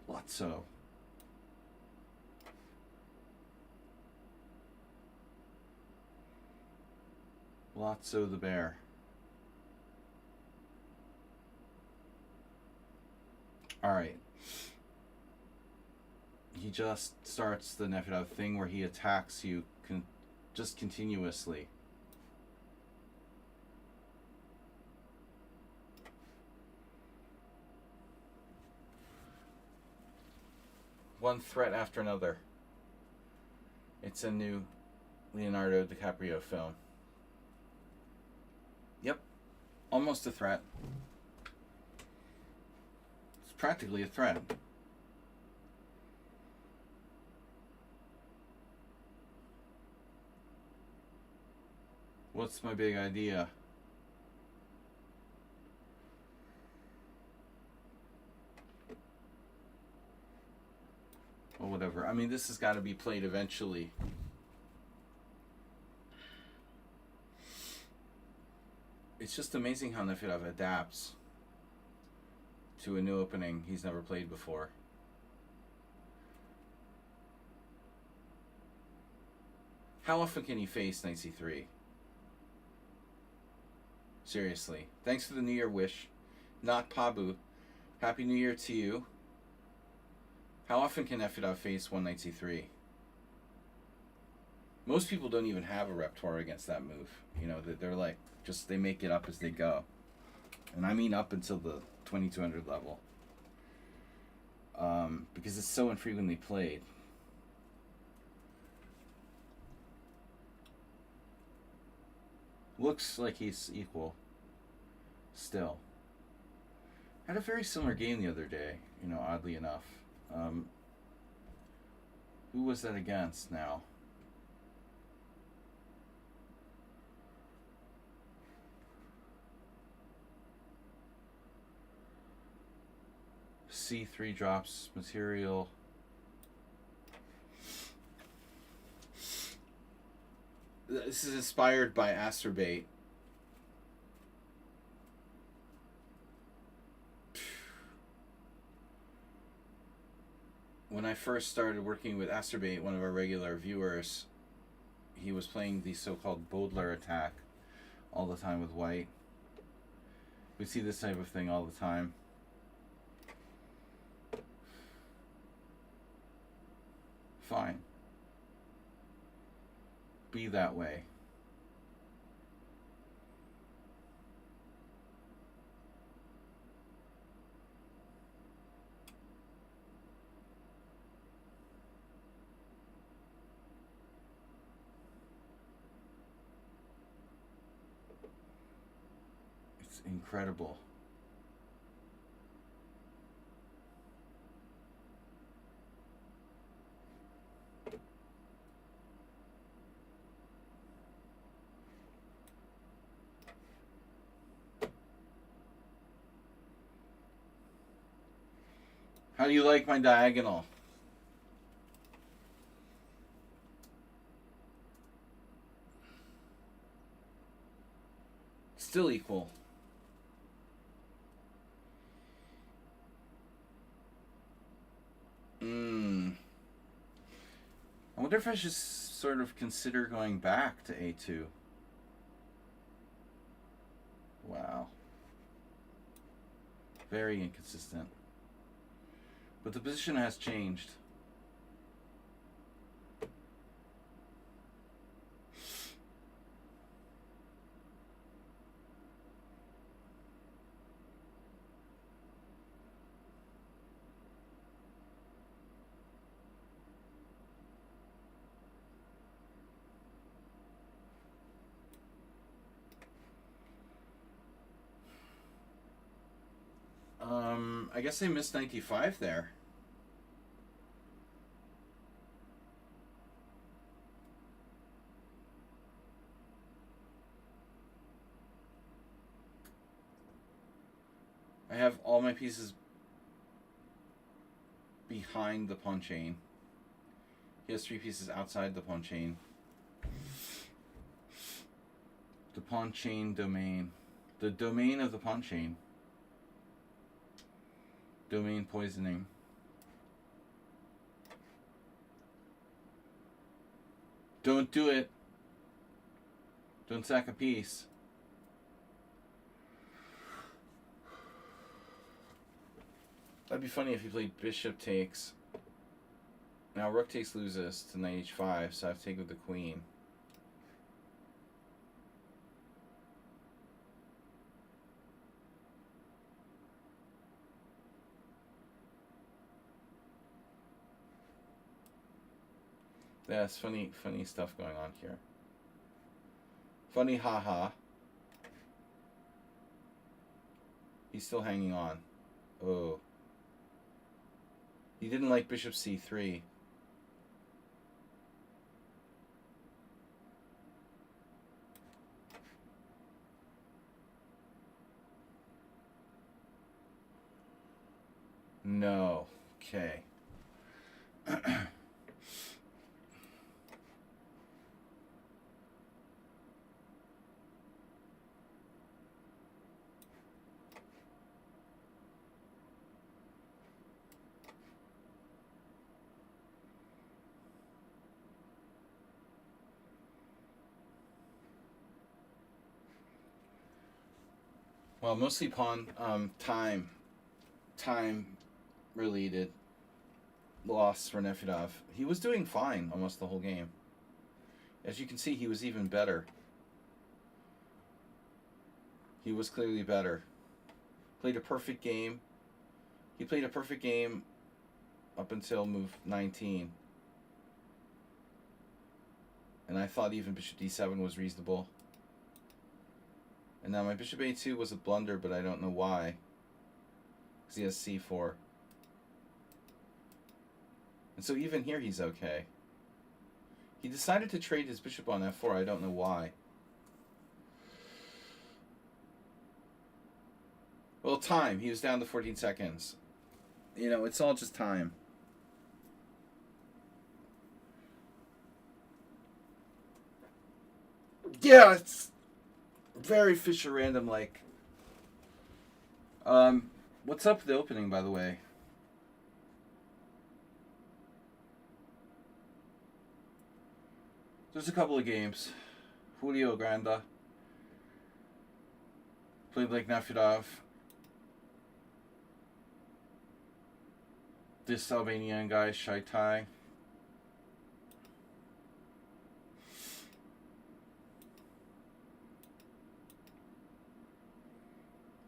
Lots so. Lotso the bear. Alright. He just starts the Nefedov thing where he attacks you just continuously. One threat after another. It's a new Leonardo DiCaprio film. Yep. Almost a threat. It's practically a threat. What's my big idea? Or whatever. I mean, this has got to be played eventually. It's just amazing how Nefedov adapts to a new opening he's never played before. How often can he face knight c3? Seriously. Thanks for the New Year wish. Not Pabu. Happy New Year to you. How often can Nefedov face one knight c3? Most people don't even have a repertoire against that move. You know, they're like, just they make it up as they go. And I mean up until the 2200 level. Because it's so infrequently played. Looks like he's equal. Still. Had a very similar game the other day, you know, oddly enough. Who was that against now? C3 drops material. This is inspired by Asterbait. When I first started working with Asterbait, one of our regular viewers, he was playing the so-called Baudelaire attack all the time with white. We see this type of thing all the time. Fine. Be that way. incredible. How do you like my diagonal? Still equal. I wonder if I should sort of consider going back to A2. Wow. Very inconsistent. But the position has changed. I guess I missed 95 there. I have all my pieces behind the pawn chain. He has 3 pieces outside the pawn chain. The pawn chain domain. The domain of the pawn chain. Domain poisoning. Don't do it. Don't sack a piece. That'd be funny if he played bishop takes. Now rook takes loses to knight h5, so I have to take with the queen. Yeah, it's funny stuff going on here. Funny haha. He's still hanging on. Oh. He didn't like bishop c3. No. Okay. Well, mostly pawn time related loss for Nefedov. He was doing fine almost the whole game. As you can see, he was even better. He was clearly better. Played a perfect game. He played a perfect game up until move 19. And I thought even bishop d7 was reasonable. And now my bishop a2 was a blunder, but I don't know why. Because he has c4. And so even here he's okay. He decided to trade his bishop on f4. I don't know why. Well, time. He was down to 14 seconds. You know, it's all just time. Yeah, it's very Fisher Random like. What's up with the opening, by the way? There's a couple of games. Julio Granda played like Nefedov. This Albanian guy, Shaitai.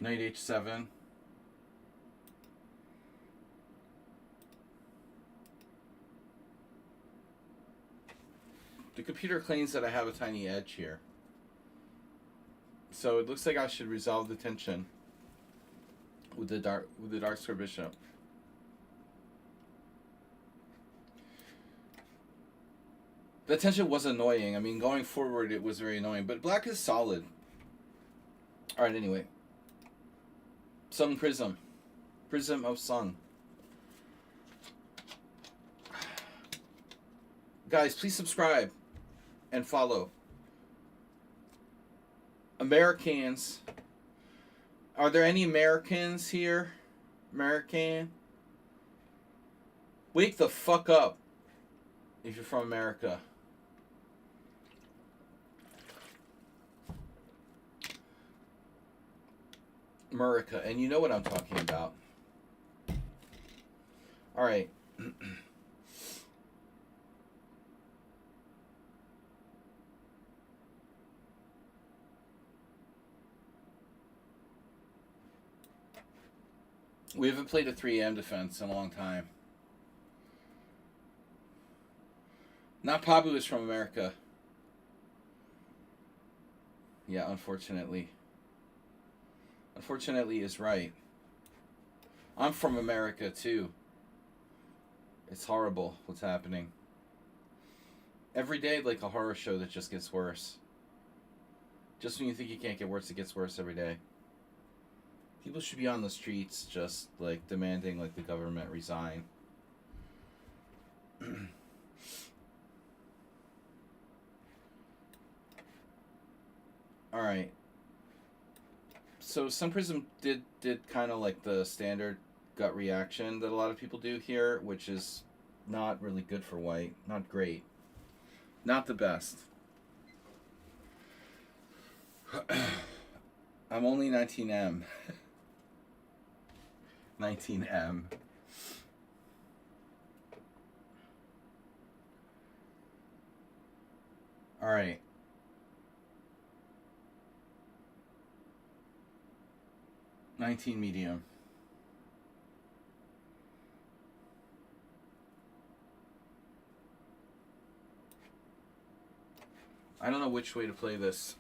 Knight h7. The computer claims that I have a tiny edge here. So it looks like I should resolve the tension with the dark square bishop. The tension was annoying. I mean, going forward, it was very annoying. But black is solid. All right. Anyway, Sun Prism, Prism of Sun. Guys, please subscribe and follow. Americans. Are there any Americans here? American? Wake the fuck up if you're from America. MURICA, and you know what I'm talking about. All right. We haven't played a 3am defense in a long time. Not Pabu is from America. Yeah, unfortunately. Unfortunately is right. I'm from America too. It's horrible what's happening. Every day like a horror show that just gets worse. Just when you think you can't get worse, it gets worse every day. People should be on the streets just like demanding like the government resign. All right. So Sun Prism did kind of like the standard gut reaction that a lot of people do here, which is not really good for white. Not great. Not the best. I'm only 19M. 19M. All right. $19 medium. I don't know which way to play this.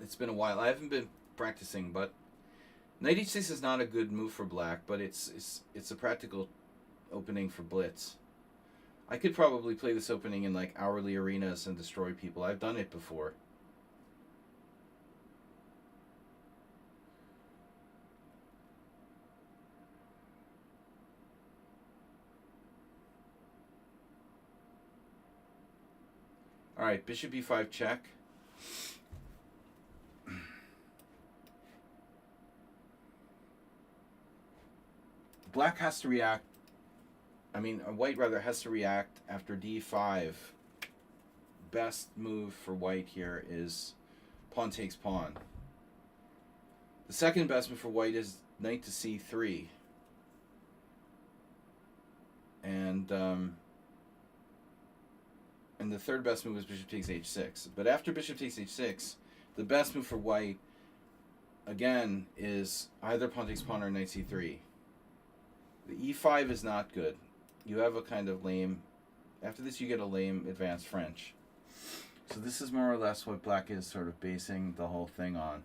It's been a while. I haven't been practicing, but Knight h6 is not a good move for black, but it's a practical opening for blitz. I could probably play this opening in like hourly arenas and destroy people. I've done it before. Alright, bishop e5 check. Black has to react. I mean, white rather has to react after d5. Best move for white here is pawn takes pawn. The second best move for white is knight to c3. And the third best move is bishop takes h6. But after bishop takes h6, the best move for white, again, is either pawn takes pawn or knight c3. The e5 is not good. You have a kind of lame... After this, you get a lame advanced French. So this is more or less what black is sort of basing the whole thing on.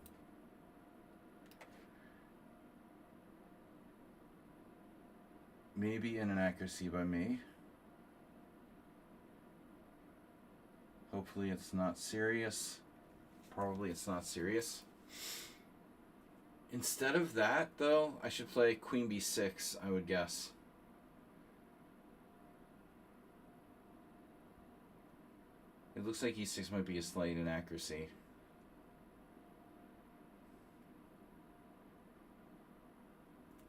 Maybe an inaccuracy by me. Hopefully it's not serious. Probably it's not serious. Instead of that, though, I should play queen b6, I would guess. It looks like e6 might be a slight inaccuracy.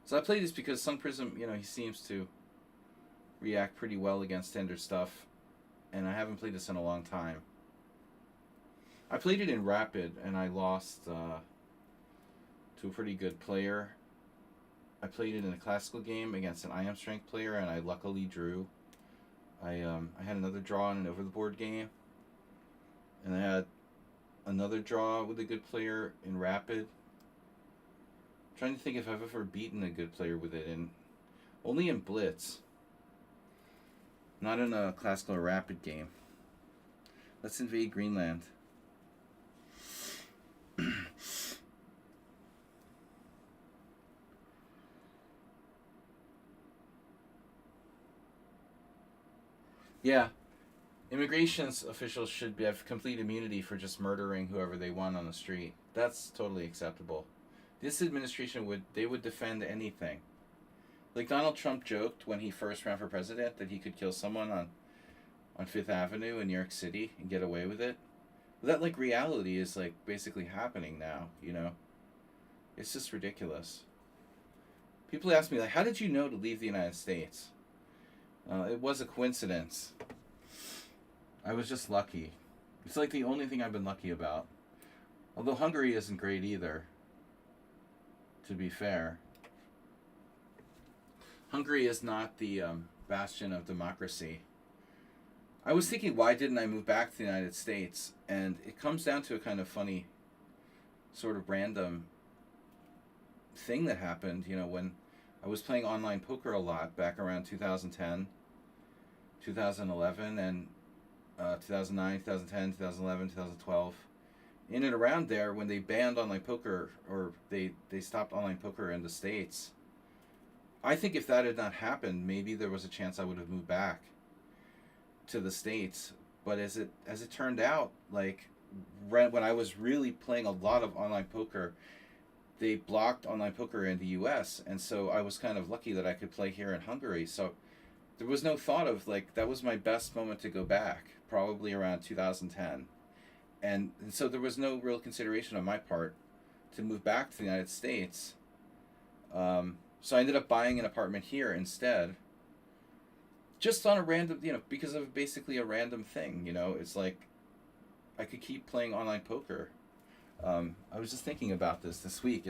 So I played this because Sun Prism, you know, he seems to react pretty well against standard stuff. And I haven't played this in a long time. I played it in Rapid, and I lost to a pretty good player. I played it in a classical game against an IM strength player, and I luckily drew. I had another draw in an over-the-board game. And I had another draw with a good player in Rapid. I'm trying to think if I've ever beaten a good player with it. Only in Blitz. Not in a classical or Rapid game. Let's invade Greenland. Yeah, immigration officials should have complete immunity for just murdering whoever they want on the street. That's totally acceptable. This administration would defend anything. Like Donald Trump joked when he first ran for president that he could kill someone on Fifth Avenue in New York City and get away with it. But that like reality is like basically happening now, you know? It's just ridiculous. People ask me like, how did you know to leave the United States? It was a coincidence. I was just lucky. It's like the only thing I've been lucky about. Although Hungary isn't great either, to be fair. Hungary is not the bastion of democracy. I was thinking, why didn't I move back to the United States? And it comes down to a kind of funny, sort of random thing that happened, you know, when I was playing online poker a lot back around 2010, 2011, and 2009, 2010, 2011, 2012. In and around there, when they banned online poker, or they stopped online poker in the States, I think if that had not happened, maybe there was a chance I would have moved back to the States. But as it turned out, like when I was really playing a lot of online poker, they blocked online poker in the US, and so I was kind of lucky that I could play here in Hungary. So there was no thought of like, that was my best moment to go back, probably around 2010. And so there was no real consideration on my part to move back to the United States. So I ended up buying an apartment here instead. Just on a random, you know, because of basically a random thing, you know. It's like I could keep playing online poker. I was just thinking about this week.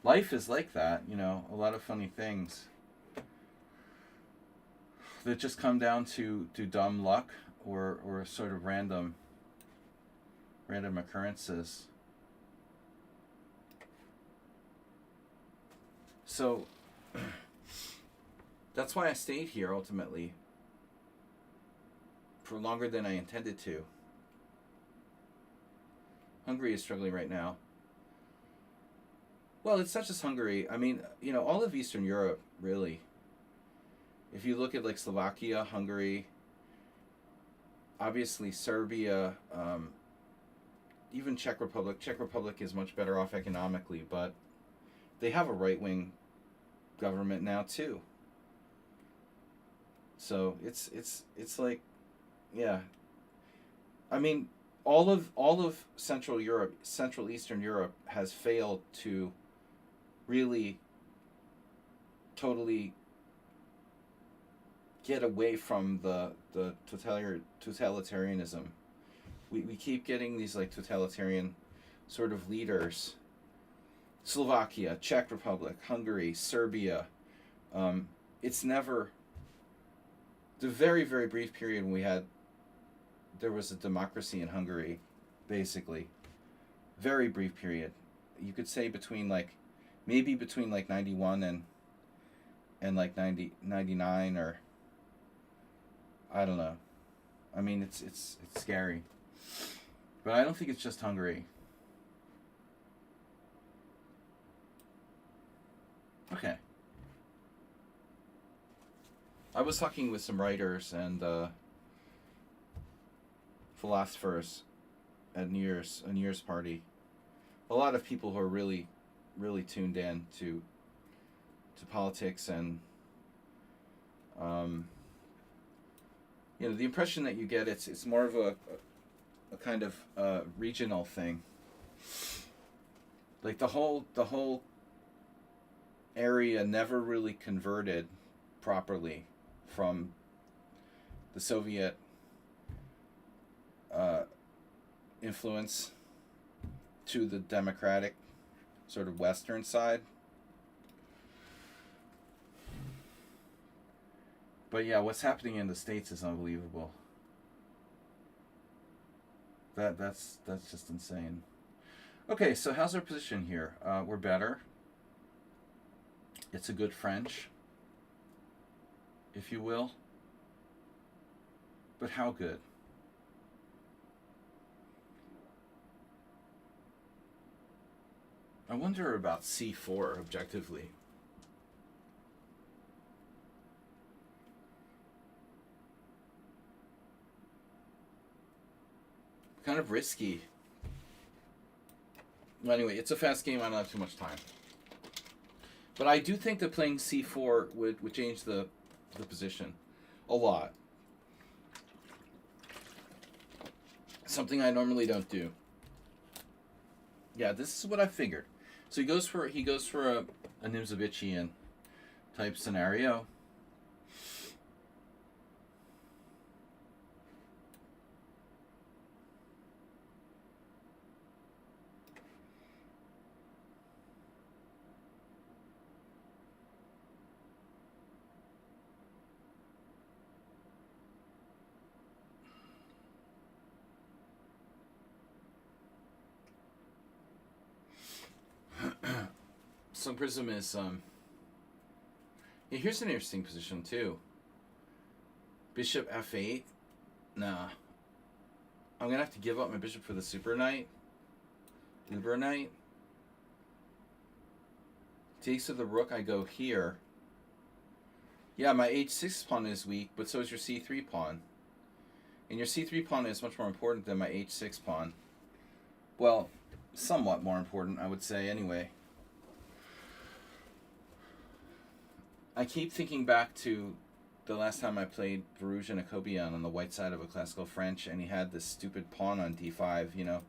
Life is like that, you know, a lot of funny things that just come down to dumb luck or sort of random occurrences. So that's why I stayed here ultimately for longer than I intended to. Hungary is struggling right now. Well, it's not just Hungary. I mean, you know, all of Eastern Europe, really. If you look at like Slovakia, Hungary, obviously Serbia, even Czech Republic. Czech Republic is much better off economically, but they have a right-wing government now too. So it's like, yeah. I mean, all of Central Europe, Central Eastern Europe has failed to really totally get away from the totalitarianism. We keep getting these like totalitarian sort of leaders. Slovakia, Czech Republic, Hungary, Serbia. It's never the very, very brief period when there was a democracy in Hungary, basically. Very brief period. You could say between like 91 and like 99, or I don't know. I mean, it's scary. But I don't think it's just Hungary. Okay. I was talking with some writers and philosophers at a New Year's party. A lot of people who are really, really tuned in to politics, and you know, the impression that you get, it's more of a kind of regional thing. Like the whole area never really converted properly from the Soviet influence to the democratic sort of Western side. But yeah, what's happening in the States is unbelievable. That's just insane. Okay, so how's our position here? We're better. It's a good French, if you will. But how good? I wonder about C4 objectively. Kind of risky. Well, anyway, it's a fast game. I don't have too much time. But I do think that playing c4 would change the position a lot. Something I normally don't do. Yeah, this is what I figured. So he goes for a Nimzovician type scenario. Sun Prism is yeah, here's an interesting position too. Bishop f8. Nah. I'm gonna have to give up my bishop for the super knight. Uber knight. Takes of the rook, I go here. Yeah, my h6 pawn is weak, but so is your c3 pawn. And your c3 pawn is much more important than my h6 pawn. Well, somewhat more important, I would say, anyway. I keep thinking back to the last time I played Varouge Akobian on the white side of a classical French, and he had this stupid pawn on d5, you know.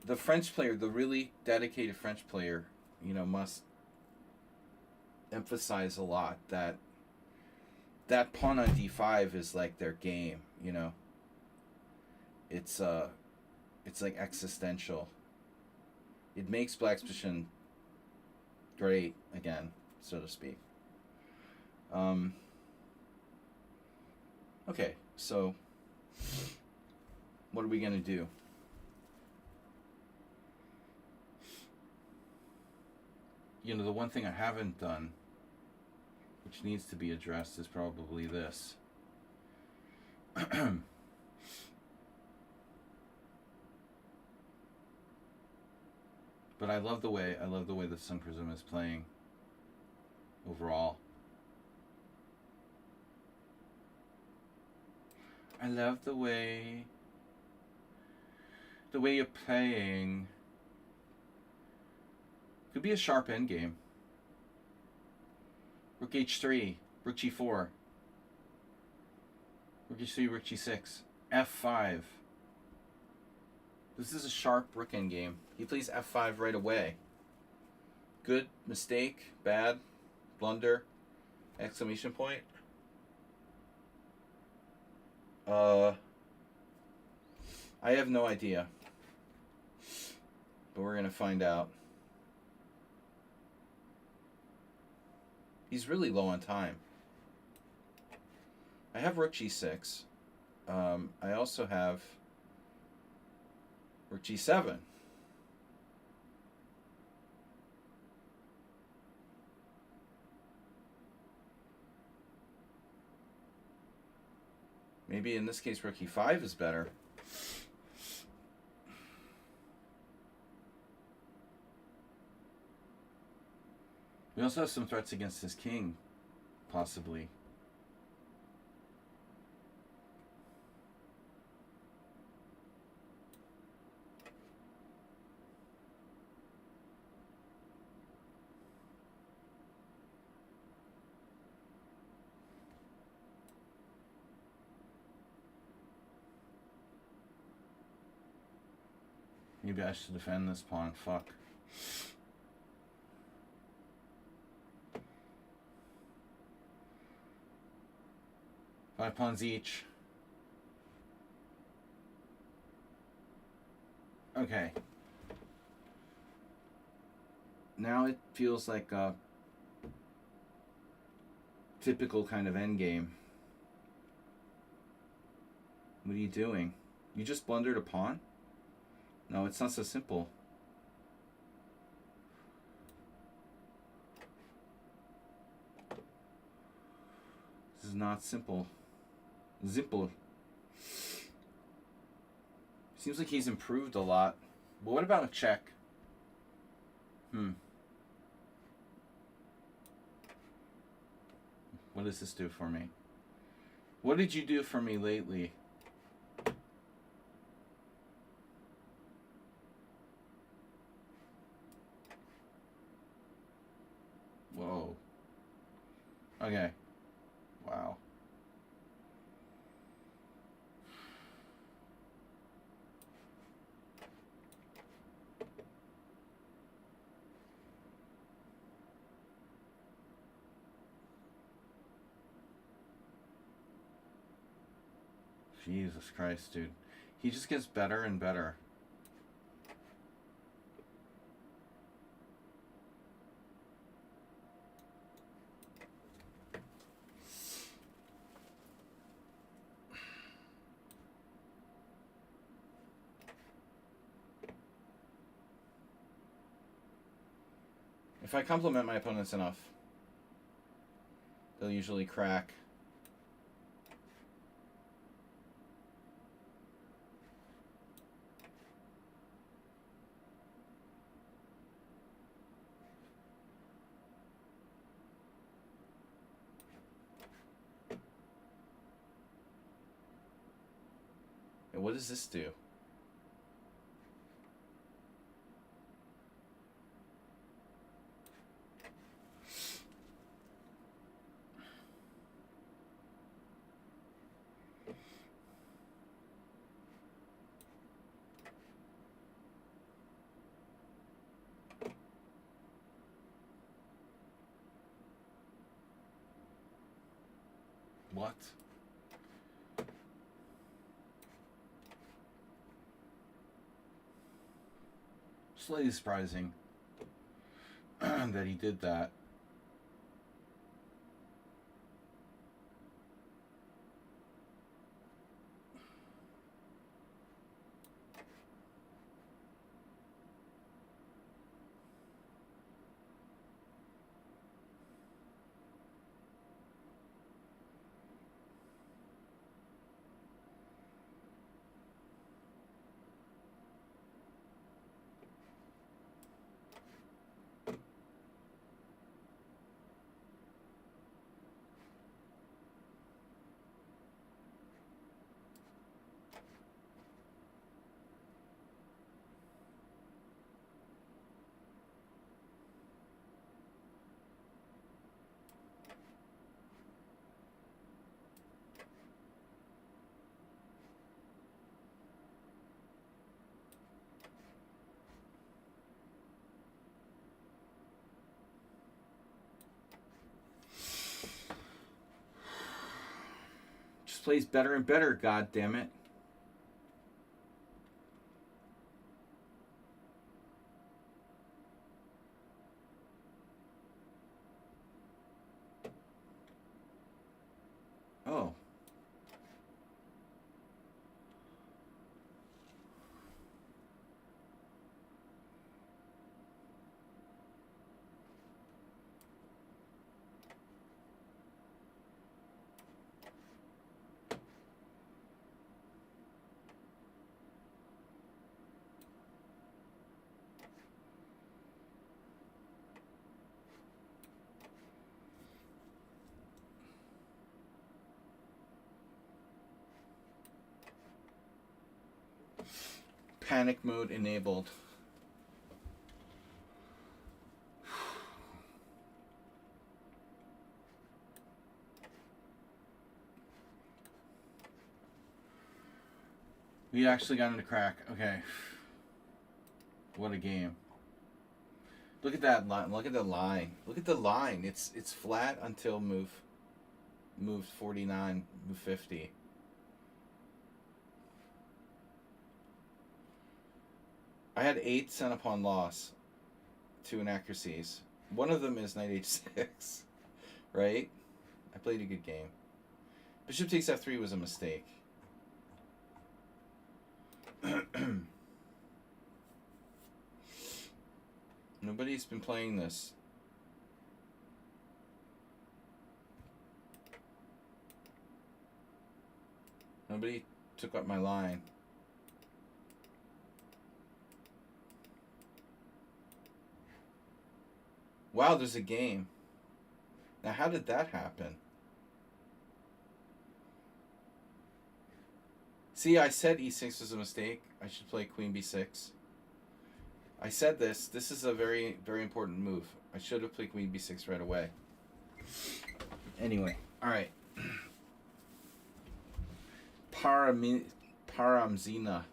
The French player, the really dedicated French player, you know, must emphasize a lot that that pawn on d5 is like their game, you know. It's like existential. It makes black's position great again, so to speak. Okay, so what are we gonna do? You know, the one thing I haven't done, which needs to be addressed, is probably this. But I love the way the Sun Prism is playing overall. I love the way you're playing. Could be a sharp endgame. Rook h3, rook g4, rook h3, rook g6, f5. This is a sharp rook endgame. He plays f5 right away. Good, mistake, bad, blunder, exclamation point. I have no idea, but we're gonna find out. He's really low on time. I have rook g6. I also have rook g7. Maybe in this case rook e5 is better. We also have some threats against his king, possibly. Maybe I should defend this pawn. Fuck. Five pawns each. Okay. Now it feels like a typical kind of endgame. What are you doing? You just blundered a pawn? No, it's not so simple. This is not simple. Simple. Seems like he's improved a lot. But what about a check? What does this do for me? What did you do for me lately? Okay. Wow. Jesus Christ, dude. He just gets better and better. If I compliment my opponents enough, they'll usually crack. And what does this do? What? Slightly surprising that he did that. Just plays better and better, god damn it. Oh. Panic mode enabled. We actually got into crack. Okay. What a game. Look at that line. Look at the line. Look at the line. It's flat until move 49, move 50. I had 8 sent upon loss, 2 inaccuracies. One of them is knight h6, right? I played a good game. Bishop takes f3 was a mistake. Nobody's been playing this. Nobody took up my line. Wow, there's a game. Now, how did that happen? See, I said e6 was a mistake. I should play queen b6. I said this. This is a very, very important move. I should have played queen b6 right away. Anyway, all right. Paramzina.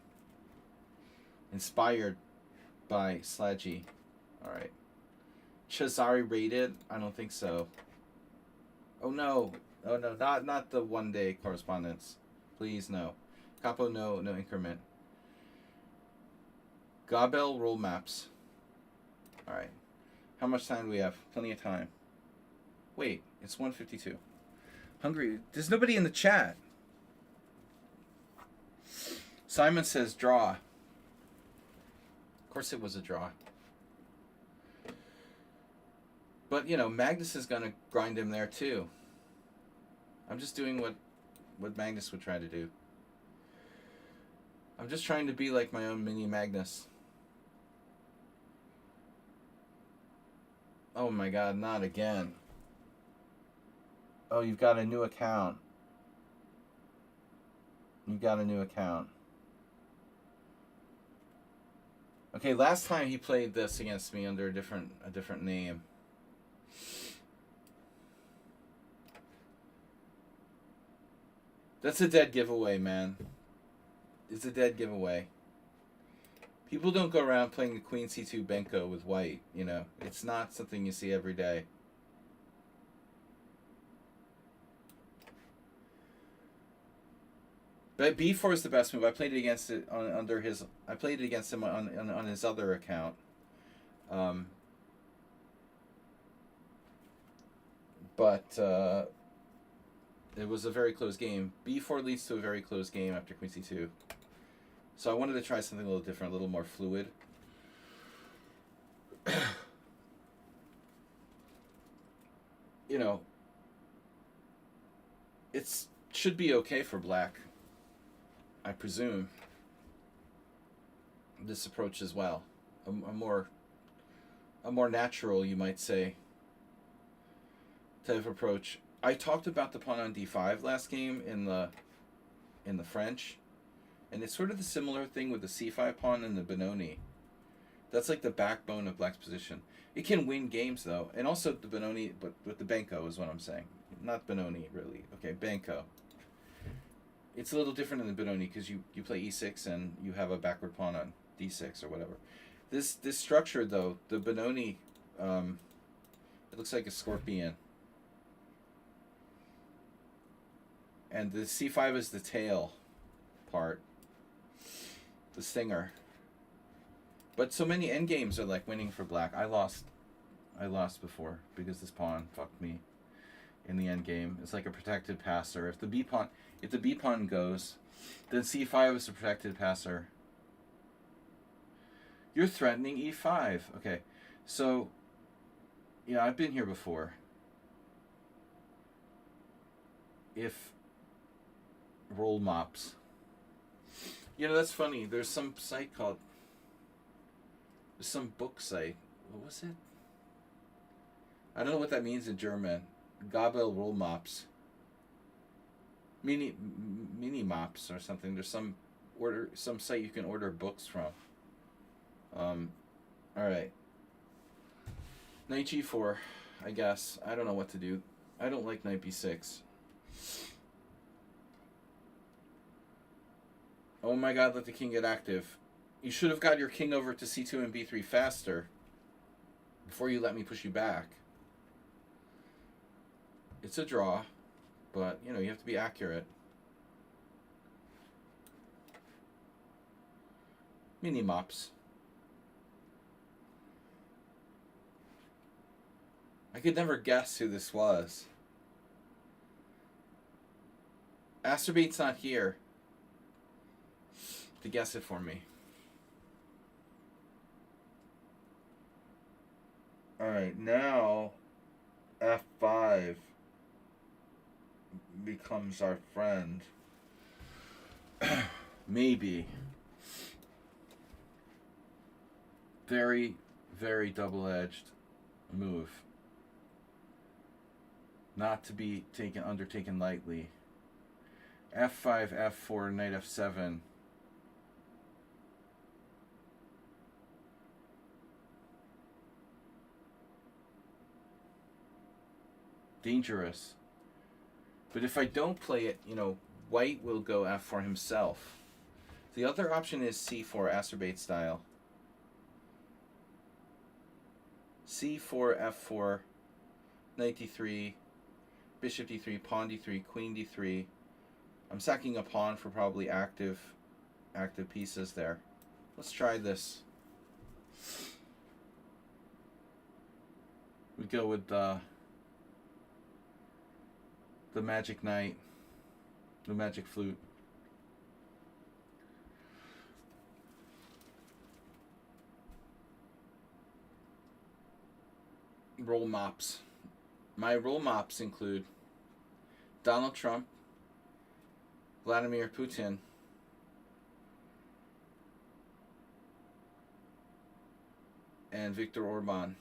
Inspired by Sledgy. All right. Chazari rated? I don't think so. Oh no. Oh no, not the 1 day correspondence. Please no. Capo no increment. Gabel roll maps. All right. How much time do we have? Plenty of time. Wait, it's 1:52. Hungry. There's nobody in the chat. Simon says draw. Of course it was a draw. But, you know, Magnus is going to grind him there too. I'm just doing what Magnus would try to do. I'm just trying to be like my own mini Magnus. Oh my god, not again. Oh, you've got a new account. You've got a new account. Okay, last time he played this against me under a different name. That's a dead giveaway, man. It's a dead giveaway. People don't go around playing the Queen C2 Benko with white, you know. It's not something you see every day. But B4 is the best move. I played it against it under his. I played it against him on his other account. But it was a very close game. B4 leads to a very close game after Queen C2. So I wanted to try something a little different, a little more fluid. You know, it should be okay for black, I presume. This approach as well, a more natural, you might say, type of approach. I talked about the pawn on d5 last game in the French, and it's sort of the similar thing with the c5 pawn and the Benoni. That's like the backbone of black's position. It can win games though, and also the Benoni, but with the Benko is what I'm saying, not Benoni really. Okay, Benko. It's a little different than the Benoni because you play e6 and you have a backward pawn on d6 or whatever. This structure though, the Benoni, it looks like a scorpion. And the c5 is the tail part, the stinger. But so many endgames are like winning for black. I lost before because this pawn fucked me in the endgame. It's like a protected passer. If the b pawn goes, then c5 is a protected passer. You're threatening e5. Okay, so yeah, I've been here before. If roll mops. You know, that's funny. There's some site called... There's some book site. What was it? I don't know what that means in German. Gabel roll mops. Mini mops or something. There's some site you can order books from. Alright. Knight g4, I guess. I don't know what to do. I don't like knight b6. Oh my god, let the king get active. You should have got your king over to c2 and b3 faster before you let me push you back. It's a draw, but, you know, you have to be accurate. Mini mops. I could never guess who this was. Asturbate's not here to guess it for me. Alright, now f5 becomes our friend. Maybe. Very, very double-edged move. Not to be undertaken lightly. f5, f4, knight f7. Dangerous. But if I don't play it, you know, white will go f4 himself. The other option is c4, acerbate style. c4, f4, knight d3, bishop d3, pawn d3, queen d3. I'm sacking a pawn for probably active pieces there. Let's try this. We go with the magic knight, the magic flute. Roll mops. My roll mops include Donald Trump, Vladimir Putin, and Viktor Orban.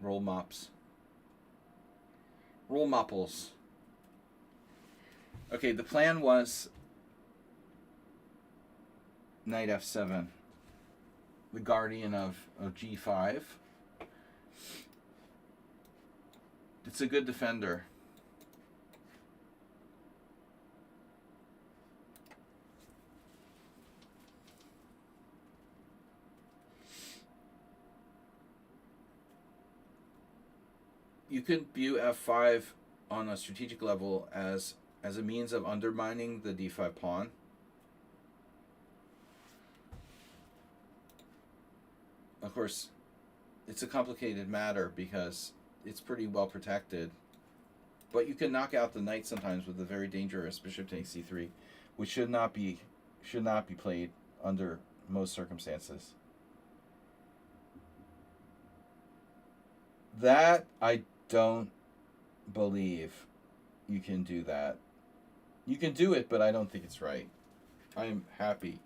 Roll mops. Roll mopples. Okay, the plan was knight f7, the guardian of g5. It's a good defender. You could view f5 on a strategic level as a means of undermining the d5 pawn. Of course, it's a complicated matter because it's pretty well protected. But you can knock out the knight sometimes with a very dangerous bishop takes c3, which should not be played under most circumstances. That I don't believe you can do that. You can do it, but I don't think it's right. I am happy.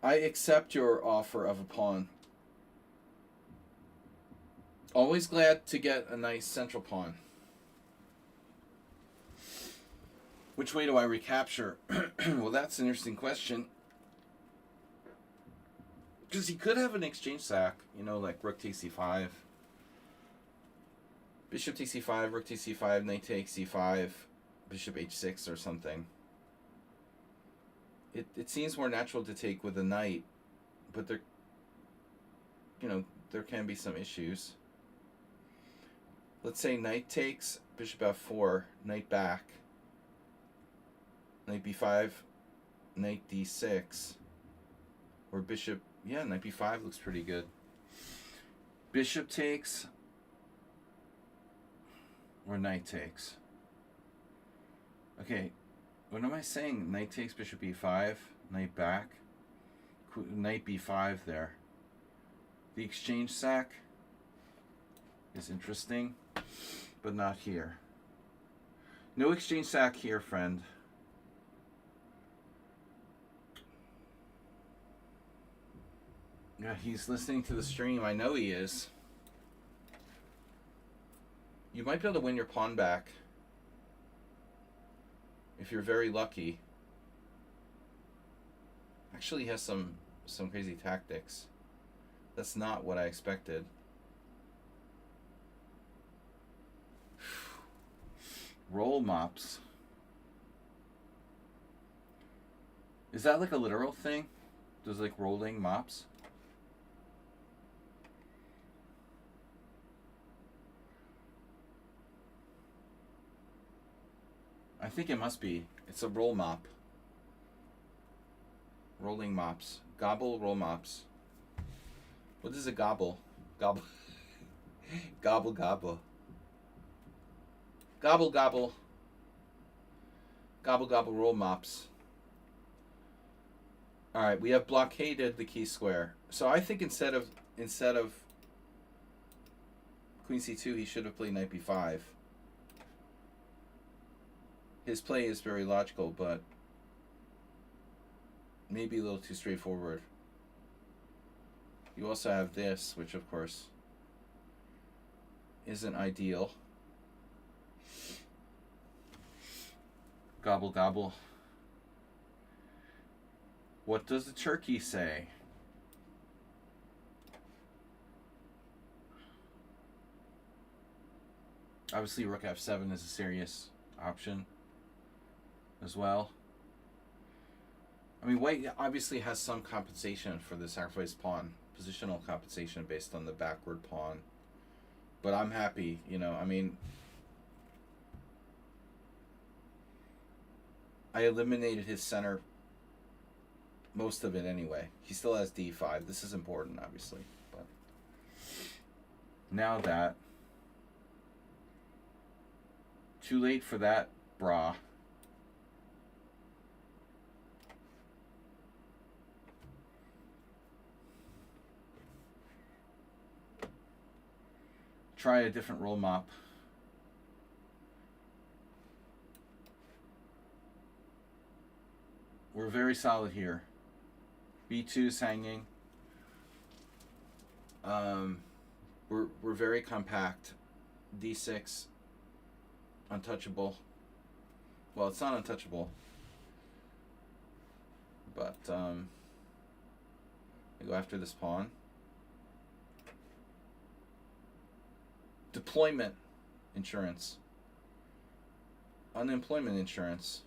I accept your offer of a pawn. Always glad to get a nice central pawn. Which way do I recapture? Well, that's an interesting question. Because he could have an exchange sack, you know, like rook takes c5. Bishop takes c5, rook takes c5, knight takes c5, bishop h6 or something. It seems more natural to take with a knight, but there, you know, there can be some issues. Let's say knight takes, bishop f4, knight back, knight b5, knight d6, or bishop, yeah, knight b5 looks pretty good. Bishop takes, or knight takes. Okay, what am I saying? Knight takes, bishop e5, knight back, knight b5 there. The exchange sack is interesting, but not here. No exchange sack here, friend. Yeah, he's listening to the stream. I know he is. You might be able to win your pawn back if you're very lucky. Actually, he has some crazy tactics. That's not what I expected. Roll mops. Is that like a literal thing? Does like rolling mops? I think it must be. It's a roll mop. Rolling mops. Gobble, roll mops. What is a gobble? Gobble. Gobble, gobble. Gobble, gobble. Gobble, gobble, roll mops. Alright, we have blockaded the key square. So I think instead of queen c2, he should have played knight b5. His play is very logical, but maybe a little too straightforward. You also have this, which of course isn't ideal. Gobble, gobble. What does the turkey say? Obviously, rook f7 is a serious option as well. I mean, white obviously has some compensation for the sacrificed pawn, positional compensation based on the backward pawn. But I'm happy, you know, I mean, I eliminated his center, most of it anyway. He still has d5. This is important, obviously. But now that, too late for that, brah. Try a different roll mop. We're very solid here. B2's hanging. We're very compact. D6, untouchable. Well, it's not untouchable, but I go after this pawn. Deployment insurance. Unemployment insurance.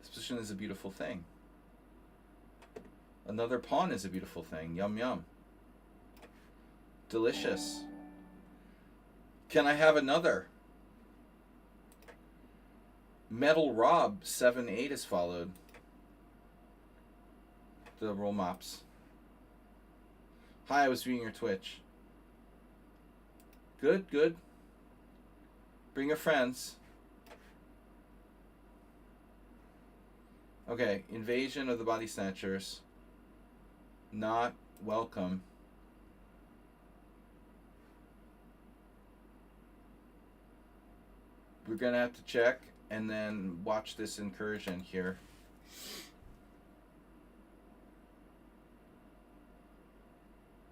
This position is a beautiful thing. Another pawn is a beautiful thing. Yum yum. Delicious. Can I have another? Metal Rob 7-8 is followed. The roll mops. Hi, I was viewing your Twitch. Good, good. Bring your friends. Okay, invasion of the body snatchers. Not welcome. We're gonna have to check and then watch this incursion here.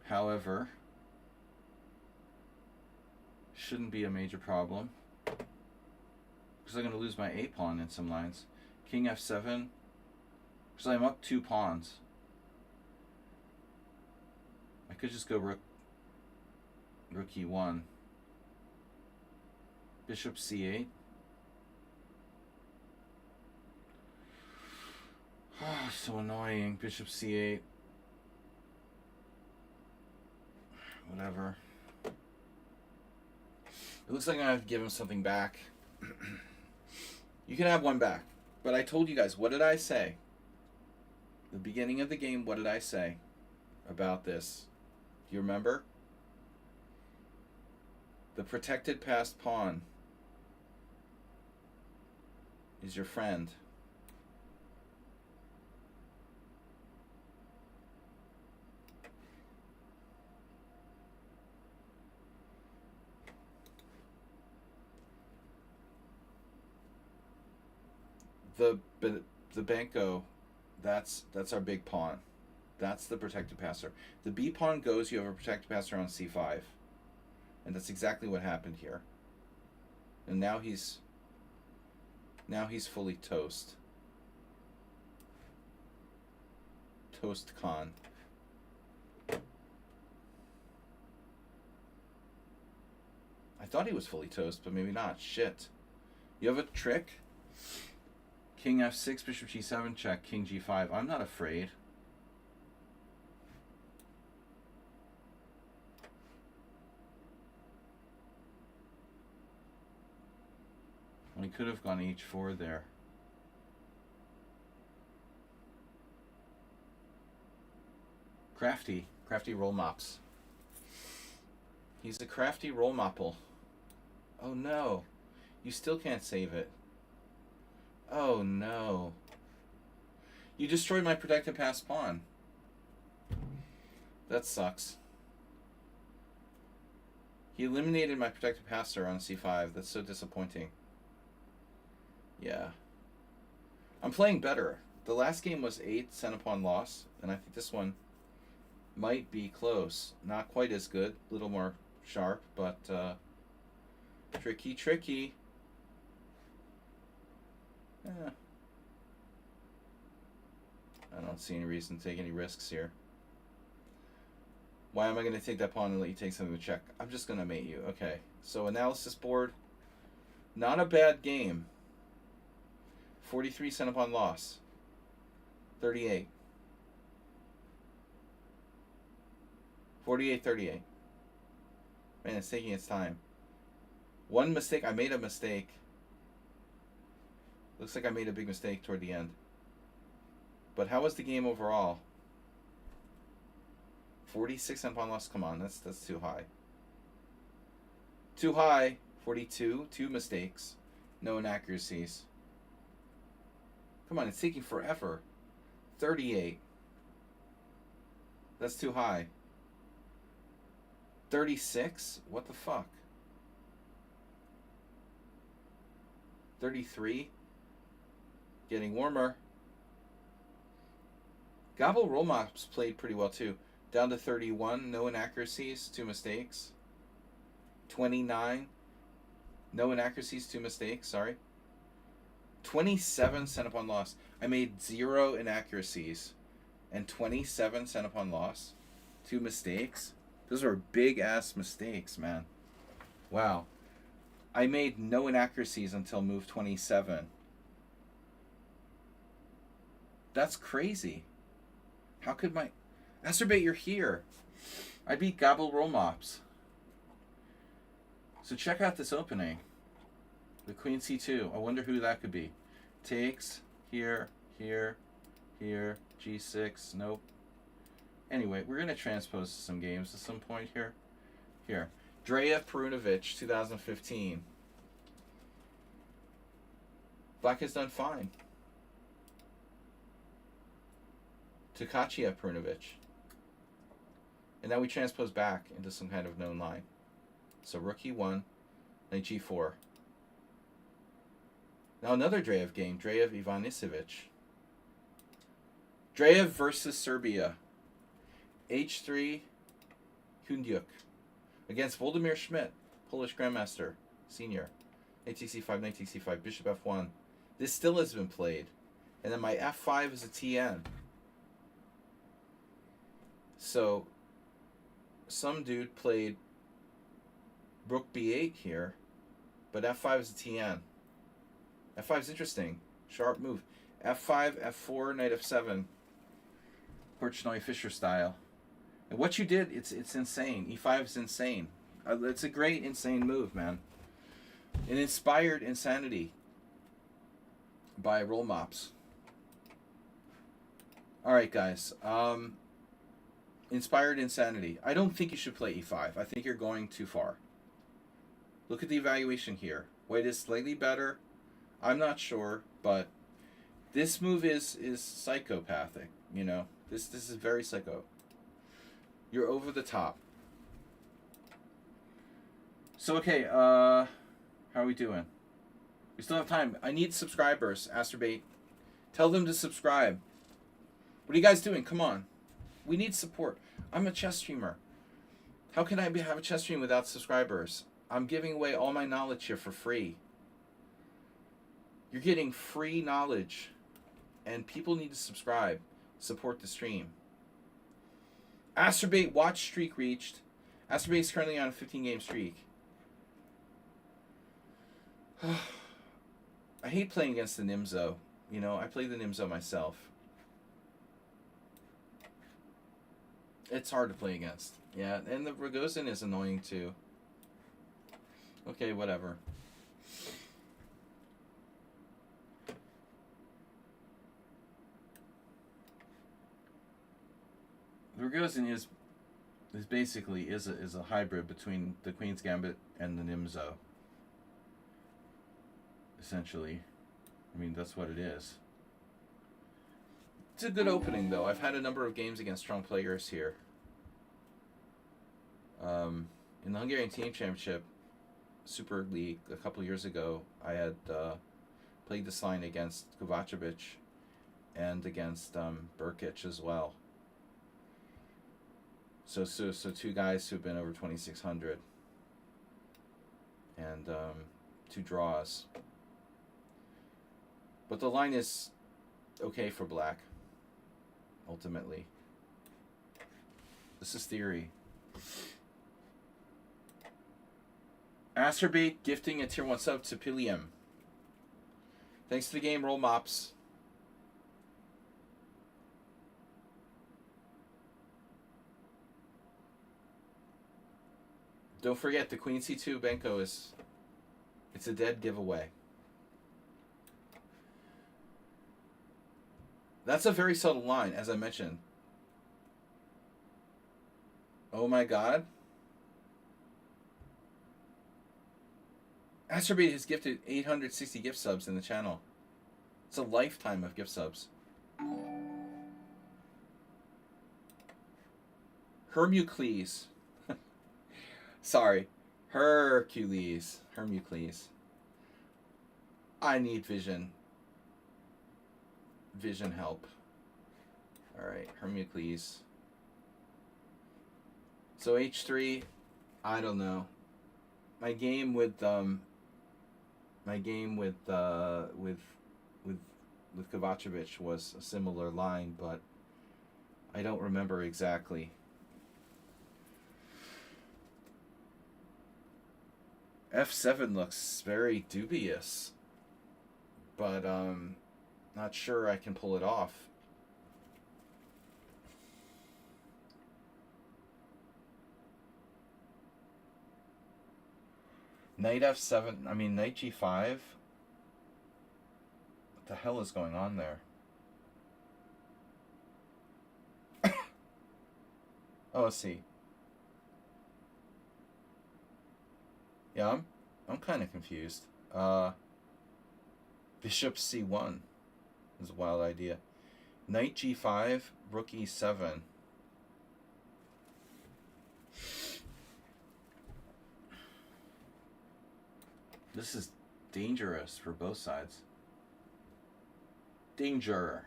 However, shouldn't be a major problem because I'm going to lose my A pawn in some lines. King f7, because I'm up 2 pawns. I could just go rook e1. Bishop c8. Oh, so annoying. Bishop c8. Whatever. It looks like I'm going to have to give him something back. You can have one back. But I told you guys, what did I say? The beginning of the game, what did I say about this? Do you remember? The protected passed pawn is your friend. The banco, that's our big pawn. That's the protected passer. The B pawn goes, you have a protected passer on c5. And that's exactly what happened here. And now he's fully toast. Toast con. I thought he was fully toast, but maybe not. Shit. You have a trick? King f6, bishop g7, check, king g5. I'm not afraid. We could have gone h4 there. Crafty roll mops. He's a crafty roll mopple. Oh no, you still can't save it. Oh no. You destroyed my protected passed pawn. That sucks. He eliminated my protected passer on c5. That's so disappointing. Yeah. I'm playing better. The last game was 8 center pawn loss, and I think this one might be close. Not quite as good, a little more sharp, but tricky. Yeah. I don't see any reason to take any risks here. Why am I going to take that pawn and let you take something to check? I'm just going to mate you. Okay. So analysis board. Not a bad game. 43 cent upon loss. 38. 48-38. Man, it's taking its time. One mistake. I made a mistake. Looks like I made a big mistake toward the end. But how was the game overall? 46 cent upon loss. Come on, that's too high. Too high. 42. 2 mistakes. No inaccuracies. Come on, it's taking forever. 38. That's too high. 36? What the fuck? 33? Getting warmer. Gobble Roll Mops played pretty well too. Down to 31, no inaccuracies, 2 mistakes. 29, no inaccuracies, 2 mistakes, sorry. 27 cent upon loss. I made 0 inaccuracies and 27 cent upon loss. 2 mistakes. Those are big ass mistakes, man. Wow. I made no inaccuracies until move 27. That's crazy. How could my... Acerbate, you're here. I beat Gobble Roll Mops. So check out this opening. The Queen C2. I wonder who that could be. Takes. Here. Here. Here. G6. Nope. Anyway, we're going to transpose some games at some point here. Here. Dreyev Perunovic, 2015. Black has done fine. Tkachiev Perunovic. And now we transpose back into some kind of known line. So rook E1, knight G4. Now another Dreyev game, Dreyev Ivanisevic. Dreyev versus Serbia. H3 Hundyuk. Against Voldemir Schmidt, Polish Grandmaster, Senior. Knight C5, knight C5, bishop F1. This still has been played. And then my F5 is a TN. So, some dude played rook B8 here, but F5 is a TN. F5 is interesting. Sharp move. F5, F4, knight F7. Portnoy Fischer style. And what you did, it's insane. E5 is insane. It's a great, insane move, man. An inspired insanity by Roll Mops. Alright, guys. Inspired insanity. I don't think you should play E5. I think you're going too far. Look at the evaluation here. White is slightly better. I'm not sure, but this move is psychopathic, you know. This is very psycho. You're over the top. So okay, how are we doing? We still have time. I need subscribers, Acerbate. Tell them to subscribe. What are you guys doing? Come on. We need support. I'm a chess streamer. How can I have a chess stream without subscribers? I'm giving away all my knowledge here for free. You're getting free knowledge. And people need to subscribe. Support the stream. Acerbate watch streak reached. Acerbate is currently on a 15-game streak. I hate playing against the Nimzo. You know, I play the Nimzo myself. It's hard to play against. Yeah, and the Rogozin is annoying too. Okay, whatever. The Rogozin is basically a hybrid between the Queen's Gambit and the Nimzo. Essentially. I mean, that's what it is. It's a good opening, though. I've had a number of games against strong players here. In the Hungarian Team Championship Super League a couple years ago, I had played this line against Kovacevic and against Burkic as well. So two guys who've been over 2,600 and 2 draws. But the line is okay for black. ultimately. This is theory. Asterbate gifting a tier 1 sub to Pilium. Thanks to the game, roll mops. Don't forget, the Queen C2 Benko it's a dead giveaway. That's a very subtle line, as I mentioned. Oh my god. Asterbate has gifted 860 gift subs in the channel. It's a lifetime of gift subs. Hermucles. Sorry. Hercules. Hermucles. I need vision. Vision help. Alright, Hermucles. So H3, I don't know. My game with Kovacevic was a similar line, but I don't remember exactly. F7 looks very dubious, but not sure I can pull it off. Knight F7, I mean Knight G5. What the hell is going on there? Oh, let's see. Yeah, I'm kind of confused. Bishop C1 is a wild idea. Knight G5, Rook E7. This is dangerous for both sides. Danger.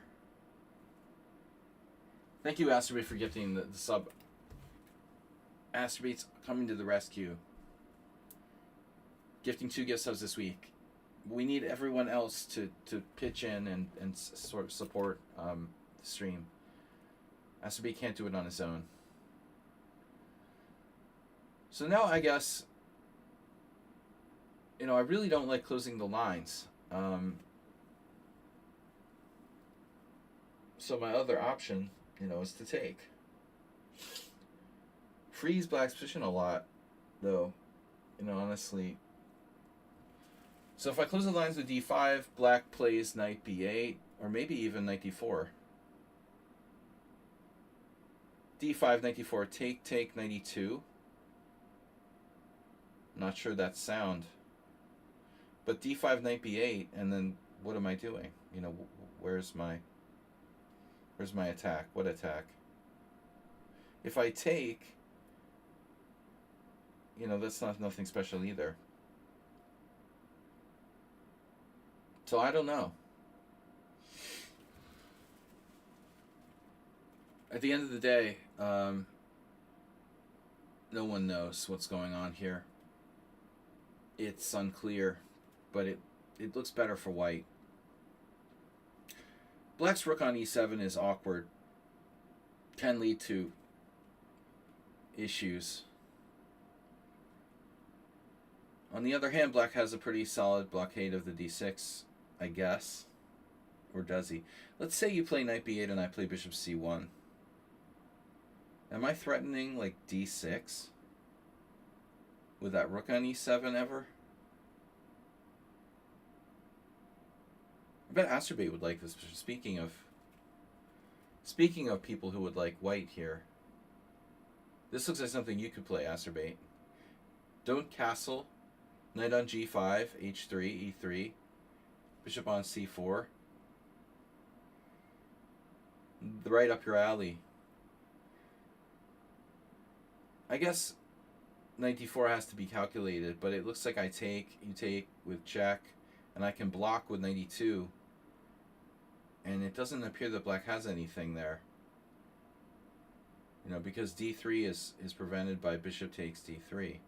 Thank you, Asterbate, for gifting the sub. Asterbate's coming to the rescue. Gifting 2 gift subs this week. We need everyone else to pitch in and sort of support the stream. Asterbate can't do it on his own. So now I guess, I really don't like closing the lines. So my other option, is to take. Freeze Black's position a lot, though, honestly. So if I close the lines with D5, Black plays Knight B8, or maybe even Knight D4. D5, Knight D4, take, Knight E2. Not sure that's sound. But D5, Knight B8, and then what am I doing? Where's my attack? What attack? If I take, that's nothing special either. So I don't know. At the end of the day, no one knows what's going on here. It's unclear, but it looks better for white. Black's rook on e7 is awkward. Can lead to issues. On the other hand, Black has a pretty solid blockade of the d6, I guess. Or does he? Let's say you play Knight b8 and I play Bishop c1. Am I threatening, like, d6? With that rook on e7 ever? I bet Asterbate would like this. Speaking of people who would like white here. This looks like something you could play, Asterbate. Don't castle. Knight on g5, h3, e3. Bishop on c4. Right up your alley. I guess Knight d4 has to be calculated, but it looks like I take, you take with check, and I can block with Knight e2. And it doesn't appear that Black has anything there. Because d3 is prevented by bishop takes d3.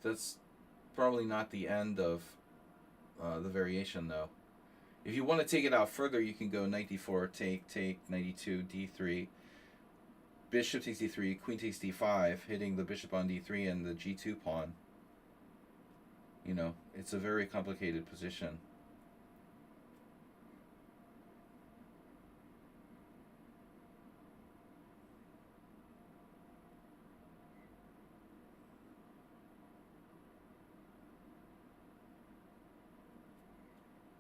That's probably not the end of the variation, though. If you want to take it out further, you can go knight d4, take, knight e2, d3. Bishop takes d3, queen takes d5, hitting the bishop on d3 and the g2 pawn. You know, it's a very complicated position.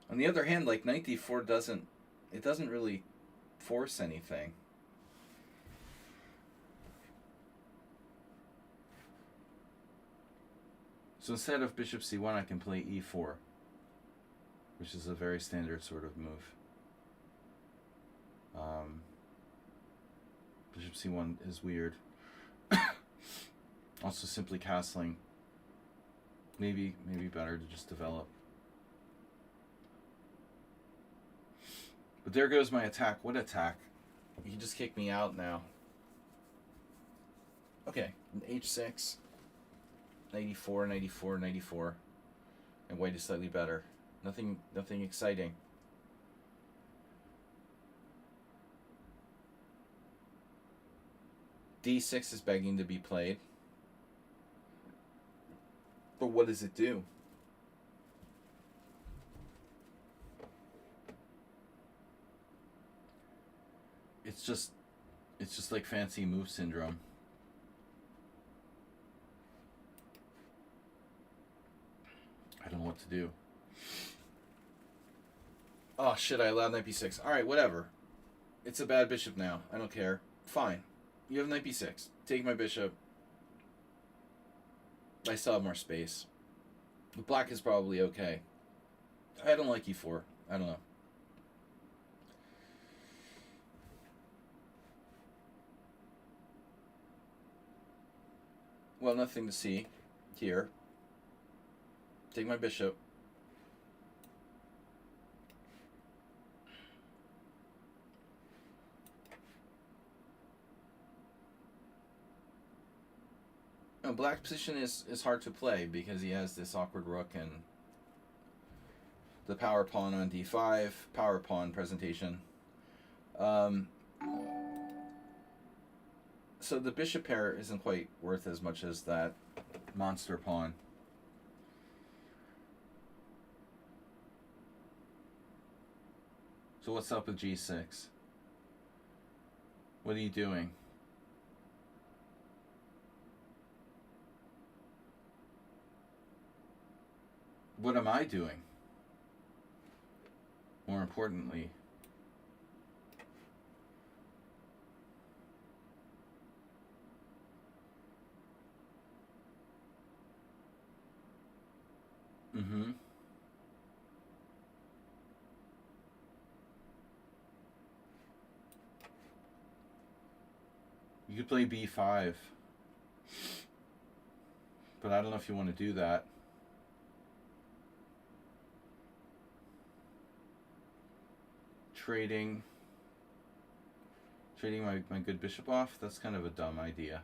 On the other hand, like knight d4 doesn't really force anything. So instead of bishop c1, I can play e4, which is a very standard sort of move. Bishop c1 is weird. Also, simply castling. Maybe better to just develop. But there goes my attack. What attack? You can just kick me out now. Okay, h6. 94, 94, 94. And white is slightly better. Nothing exciting. d6 is begging to be played. But what does it do? It's just like fancy move syndrome. I don't know what to do. Oh shit, I allowed knight b6. Alright, whatever. It's a bad bishop now. I don't care. Fine. You have knight b6. Take my bishop. I still have more space. Black is probably okay. I don't like e4. I don't know. Well, nothing to see here. Take my bishop. No, black's position is hard to play because he has this awkward rook and the power pawn on d5, power pawn presentation. So the bishop pair isn't quite worth as much as that monster pawn. So what's up with g6? What are you doing? What am I doing? More importantly. Mm-hmm. You could play b5. But I don't know if you want to do that. Trading my good bishop off, that's kind of a dumb idea.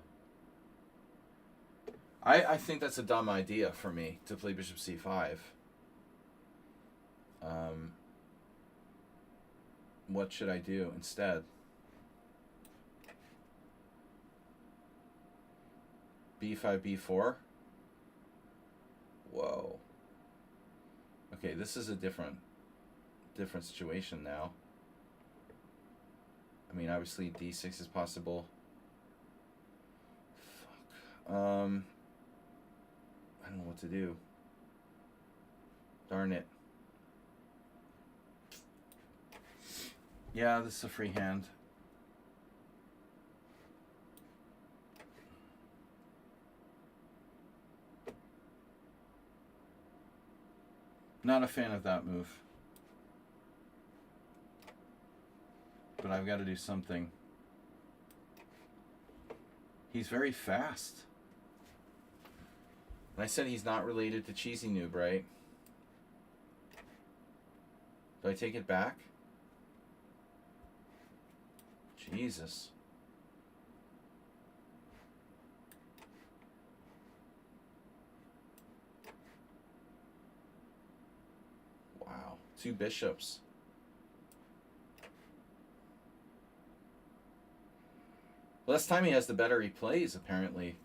I think that's a dumb idea for me to play bishop c5. What should I do instead? b5, b4? Whoa. Okay, this is a different situation now. I mean, obviously d6 is possible. Fuck. I don't know what to do. Darn it. Yeah, this is a free hand. Not a fan of that move. But I've got to do something. He's very fast. And I said he's not related to Cheesy Noob, right? Do I take it back? Jesus. Wow. 2 bishops. Less time he has, the better he plays, apparently.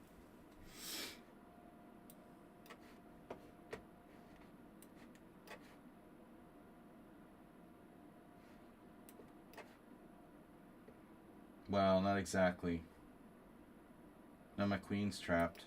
Well, not exactly. Now my queen's trapped.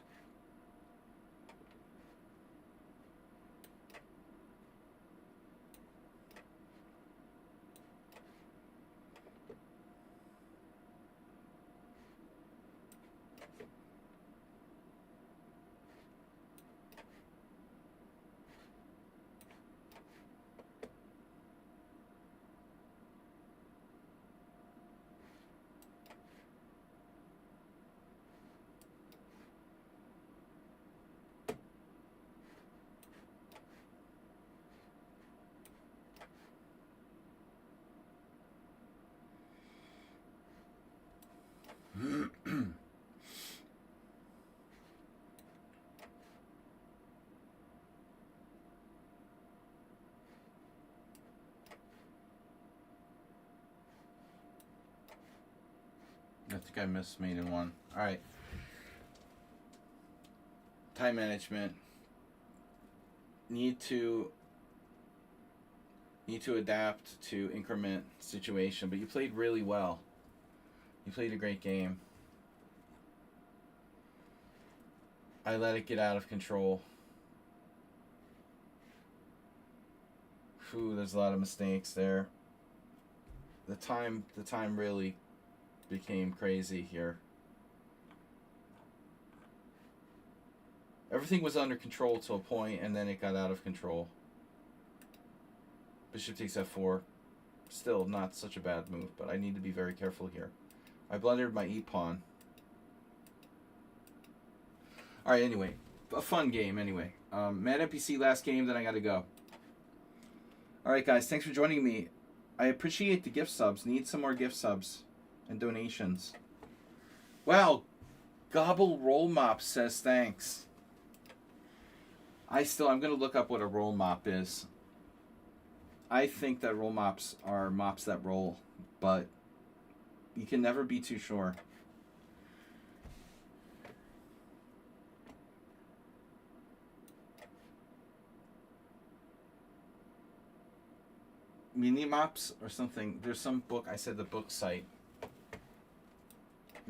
I think I missed mate in one. Alright. Time management. Need to adapt to increment situation, but you played really well. You played a great game. I let it get out of control. Whew, there's a lot of mistakes there. The time really became crazy here. Everything was under control to a point, and then it got out of control. Bishop takes f4. Still not such a bad move, but I need to be very careful here. I blundered my e-pawn. Alright, anyway. A fun game, anyway. Mad NPC last game, then I gotta go. Alright, guys. Thanks for joining me. I appreciate the gift subs. Need some more gift subs and donations. Wow. Gobble Roll Mop says thanks. I'm going to look up what a roll mop is. I think that roll mops are mops that roll, but you can never be too sure. Mini mops or something. There's some book. I said the book site.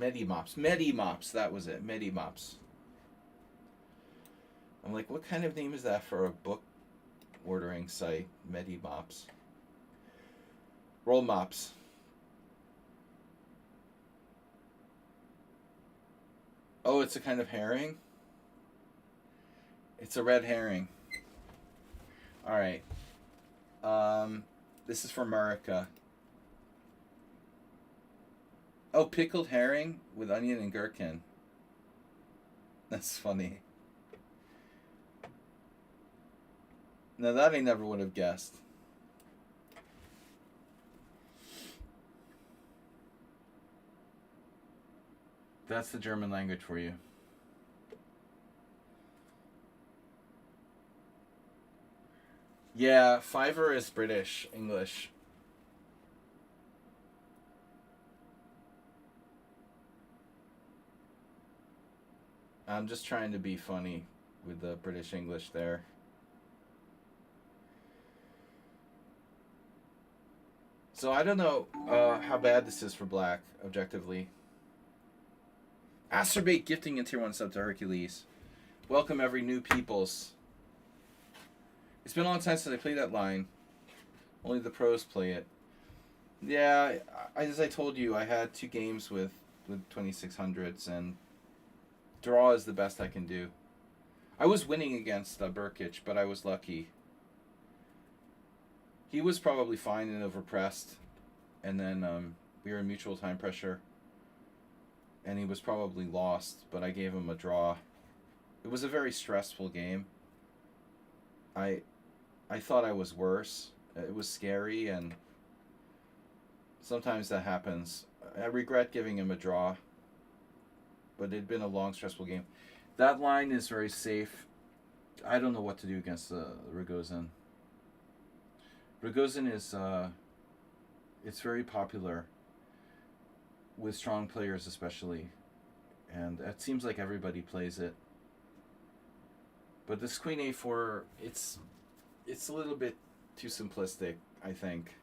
Medimops. Medimops. That was it. Medimops. I'm like, what kind of name is that for a book ordering site? Medimops. Roll mops. Oh, it's a kind of herring? It's a red herring. Alright. This is for MURICA. Oh, pickled herring with onion and gherkin. That's funny. Now that I never would have guessed. That's the German language for you. Yeah, Fiverr is British English. I'm just trying to be funny with the British English there. So I don't know how bad this is for black, objectively. Asterbate gifting a tier 1 sub to Hercules. Welcome every new peoples. It's been a long time since I played that line. Only the pros play it. Yeah, as I told you, I had 2 games with 2600s, and draw is the best I can do. I was winning against Burkic, but I was lucky. He was probably fine and overpressed, and then we were in mutual time pressure, and he was probably lost, but I gave him a draw. It was a very stressful game. I thought I was worse. It was scary, and sometimes that happens. I regret giving him a draw, but it'd been a long, stressful game. That line is very safe. I don't know what to do against Rogozin. Rogozin is, it's very popular. with strong players especially, and it seems like everybody plays it. But this queen a4, it's a little bit too simplistic, I think.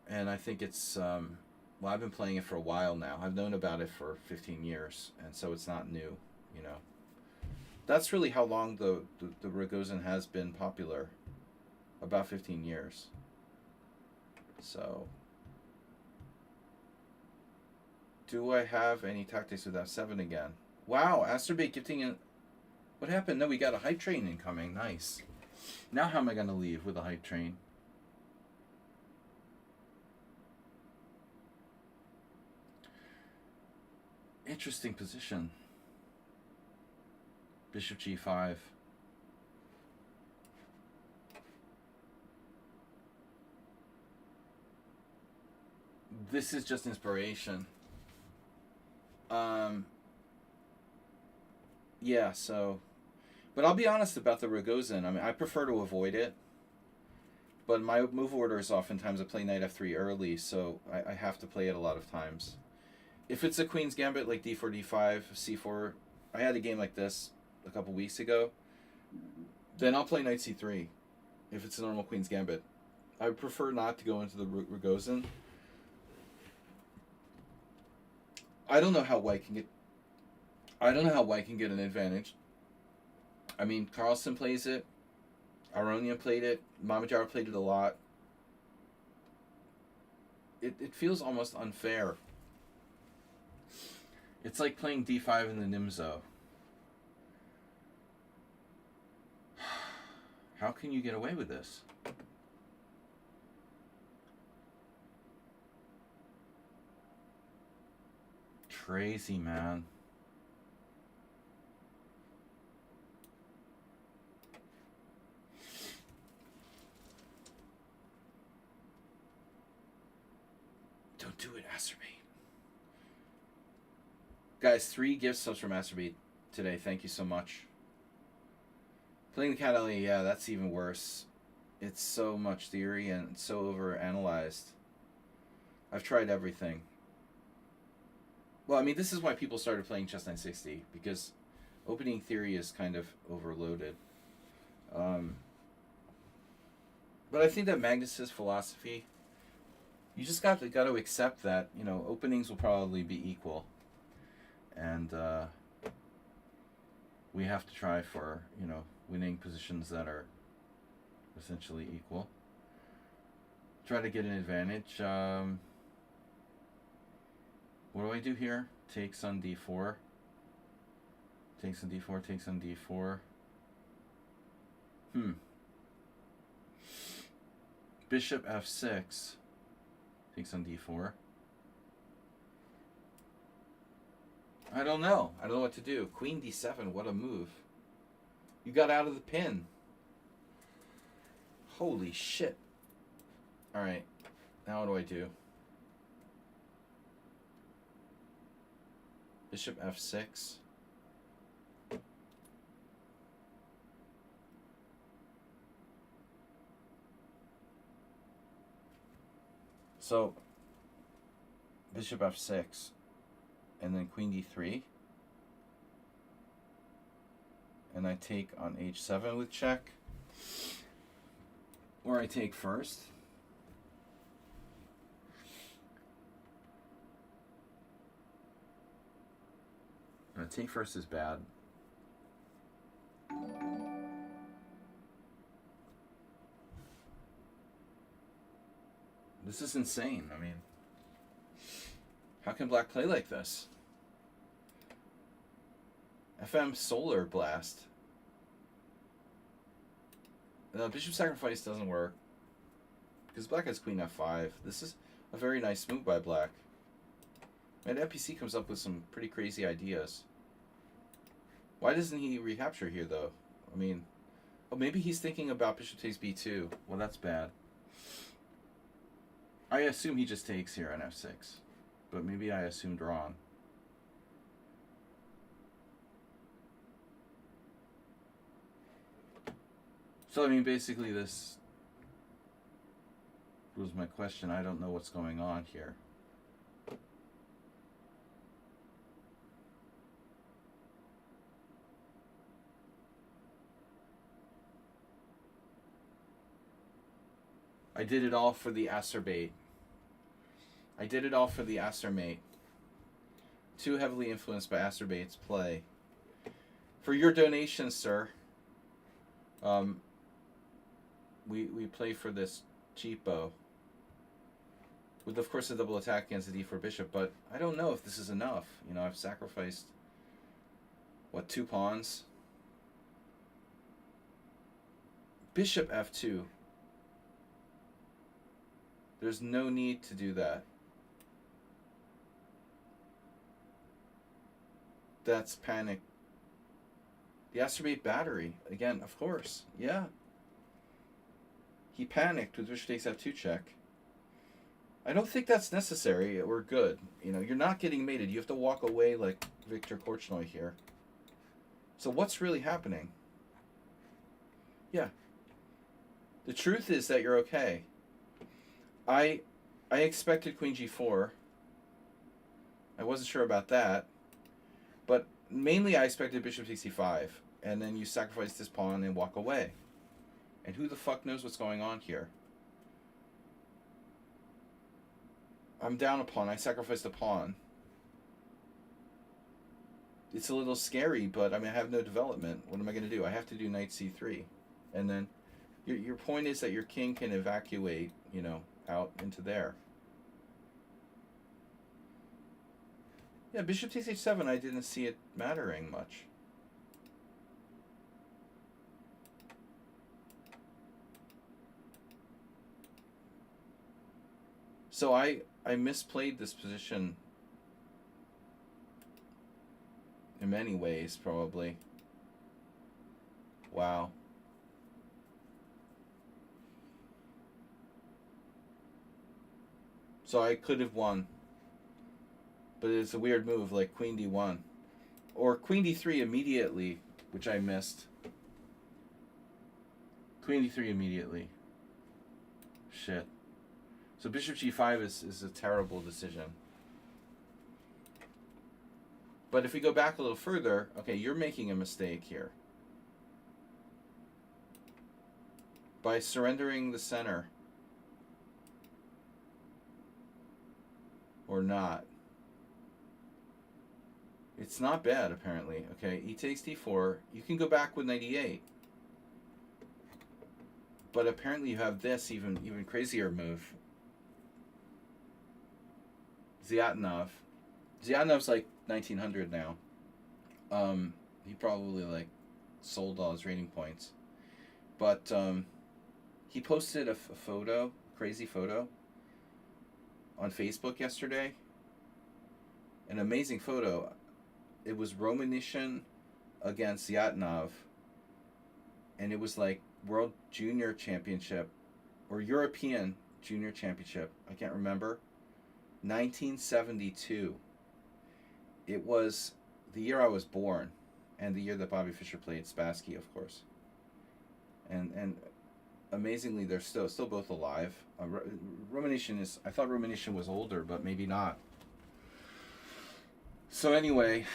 And I think it's well, I've been playing it for a while now. I've known about it for 15 years, and so it's not new, you know. That's really how long the Rogozin has been popular. About 15 years. So, do I have any tactics with F7 again? Wow, Asterbait gifting in. What happened? No, we got a hype train incoming. Nice. Now how am I going to leave with a hype train? Interesting position. Bishop G5. This is just inspiration. Yeah, so... But I'll be honest about the Rogozin. I mean, I prefer to avoid it. But my move order is oftentimes I play knight f3 early, so I have to play it a lot of times. If it's a Queen's Gambit, like d4, d5, c4... I had a game like this a couple weeks ago. Then I'll play knight c3 if it's a normal Queen's Gambit. I prefer not to go into the Rogozin. I don't know how white can get... I don't know how white can get an advantage. I mean, Carlsen plays it. Aronia played it. Mamajar played it a lot. It feels almost unfair. It's like playing d5 in the Nimzo. How can you get away with this? Crazy, man. Don't do it, Asterbait. Guys, 3 gift subs from Asterbait today. Thank you so much. Playing the Cat Alley, yeah, that's even worse. It's so much theory and so over-analyzed. I've tried everything. Well, I mean, this is why people started playing Chess 960, because opening theory is kind of overloaded. But I think that Magnus's philosophy, you just got to accept that, you know, openings will probably be equal. And we have to try for, you know, winning positions that are essentially equal. Try to get an advantage. What do I do here? Takes on d4. Takes on d4, takes on d4. Bishop f6. Takes on d4. I don't know. I don't know what to do. Queen d7, what a move. You got out of the pin. Holy shit. Alright. Now what do I do? Bishop f6. So, Bishop f6. And then Queen d3. And I take on h7 with check. Or I take first. Take first is bad. This is insane. I mean, how can black play like this? FM Solar Blast. Bishop Sacrifice doesn't work. Because black has Queen f5. This is a very nice move by black. And FPC comes up with some pretty crazy ideas. Why doesn't he recapture here, though? I mean, oh, maybe he's thinking about Bishop takes b2. Well, that's bad. I assume he just takes here on f6. But maybe I assumed wrong. So, I mean, basically this... was my question. I don't know what's going on here. I did it all for the acerbate. I did it all for the acermate. Too heavily influenced by acerbate's play. For your donation, sir, we play for this cheapo. With, of course, a double attack against the d4 bishop, but I don't know if this is enough. You know, I've sacrificed, what, 2 pawns? Bishop f2. There's no need to do that. That's panic. The acerbate battery. Again, of course. Yeah. He panicked with bishop takes f2 check. I don't think that's necessary or good. You know, you're not getting mated. You have to walk away like Victor Korchnoi here. So what's really happening? Yeah. The truth is that you're okay. I expected queen g4. I wasn't sure about that. But mainly I expected bishop takes c5. And then you sacrifice this pawn and walk away. And who the fuck knows what's going on here? I'm down a pawn. I sacrificed a pawn. It's a little scary, but I mean, I have no development. What am I going to do? I have to do knight c3. And then your point is that your king can evacuate, you know, out into there. Yeah, bishop takes h7, I didn't see it mattering much. So I misplayed this position in many ways, probably. Wow. So I could have won. But it's a weird move, like queen d1. Or queen d3 immediately, which I missed. Queen d3 immediately. Shit. So bishop g5 is a terrible decision. But if we go back a little further, okay, you're making a mistake here. By surrendering the center. Or not. It's not bad, apparently. Okay, e takes d4. You can go back with knight e8. But apparently you have this even crazier move. Zyatinov. Zhyatinov's like 1900 now. He probably like sold all his rating points. But he posted a photo, crazy photo, on Facebook yesterday. An amazing photo. It was Romanician against Zyatinov. And it was like World Junior Championship or European Junior Championship. I can't remember. 1972. It was the year I was born, and the year that Bobby Fischer played Spassky, of course. And amazingly, they're still both alive. Romanician is. I thought Romanician was older, but maybe not. So anyway,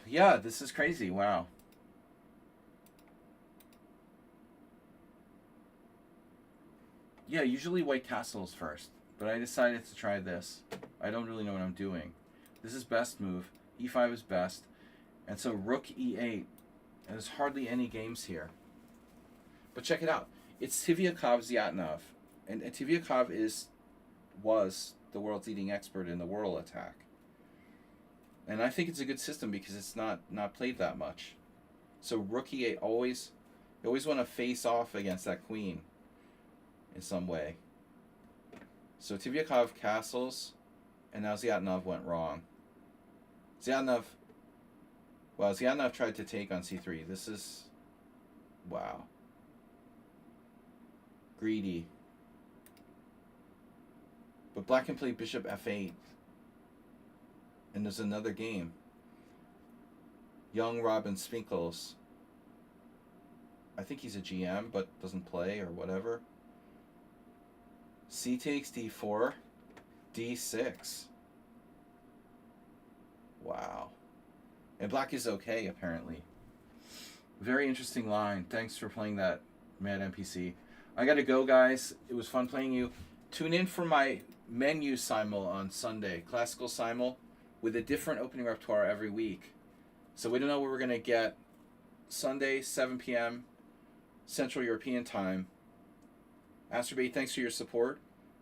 yeah, this is crazy. Wow. Yeah, usually white castles first. But I decided to try this. I don't really know what I'm doing. This is best move. e5 is best. And so rook e8. And there's hardly any games here. But check it out. It's Tivyakov Zyatinov. And Tivyakov was the world's leading expert in the whirl attack. And I think it's a good system because it's not played that much. So rook e8 you always want to face off against that queen in some way. So Tivyakov castles, and now Zyatinov went wrong. Zyatinov tried to take on c3. This is, wow. Greedy. But black can play bishop f8. And there's another game. Young Robin Spinkles. I think he's a GM, but doesn't play or whatever. C takes d4, d6. Wow. And black is okay, apparently. Very interesting line. Thanks for playing that, Mad NPC. I gotta go, guys. It was fun playing you. Tune in for my menu simul on Sunday. Classical simul with a different opening repertoire every week. So we don't know what we're gonna get. Sunday, 7 p.m. Central European Time. Asterbait, thanks for your support.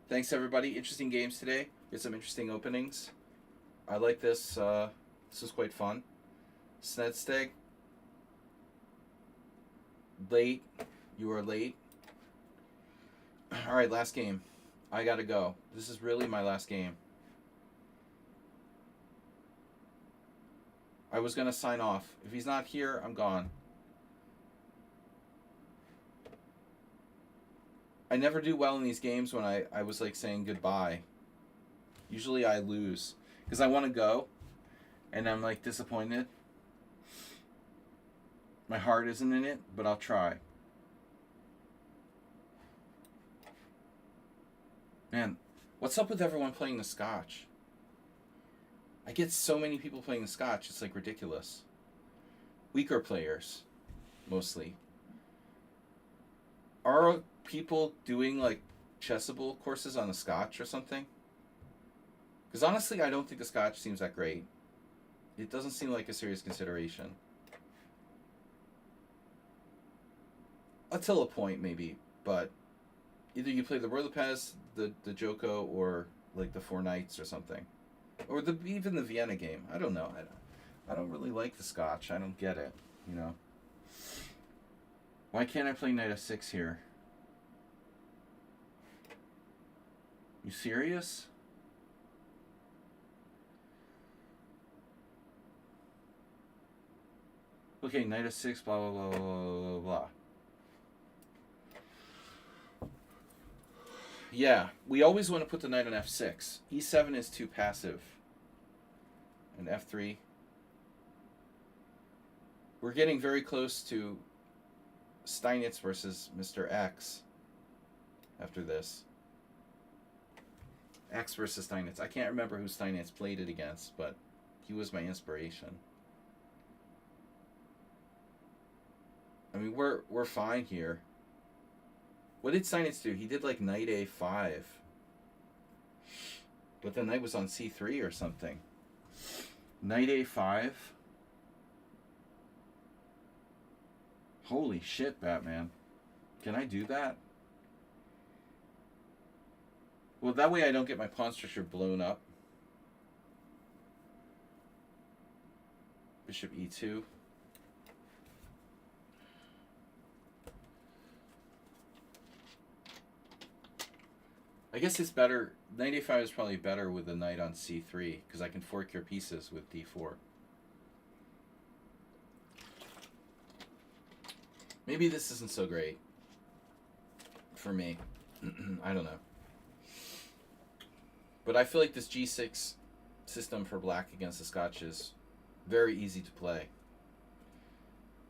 Thanks, everybody. Interesting games today. We had some interesting openings. I like this. This was quite fun. Snedsteg. Late. You are late. All right, last game. I gotta go. This is really my last game. I was gonna sign off. If he's not here, I'm gone. I never do well in these games when I was like saying goodbye. Usually I lose because I want to go and I'm like disappointed. My heart isn't in it, but I'll try. Man, what's up with everyone playing the Scotch? I get so many people playing the Scotch, it's like ridiculous. Weaker players, mostly. Are people doing like chessable courses on the Scotch or something? Because honestly, I don't think the Scotch seems that great. It doesn't seem like a serious consideration. Until a point, maybe, but either you play the Royal Pez, the Joko, or like the Four Knights or something. Or even the Vienna game. I don't know. I don't really like the Scotch. I don't get it, you know. Why can't I play Knight f6 here? You serious? Okay, Knight f6, blah, blah, blah, blah, blah, blah. Yeah, we always want to put the knight on f6. e7 is too passive. And f3. We're getting very close to Steinitz versus Mr. X after this. X versus Steinitz. I can't remember who Steinitz played it against, but he was my inspiration. I mean, we're fine here. What did Steinitz do? He did like knight a5. But the knight was on c3 or something. Knight a5. Holy shit, Batman. Can I do that? Well, that way I don't get my pawn structure blown up. Bishop e2. I guess it's better. Knight a5 is probably better with the knight on c3 because I can fork your pieces with d4. Maybe this isn't so great for me. I don't know. But I feel like this g6 system for black against the Scotch is very easy to play.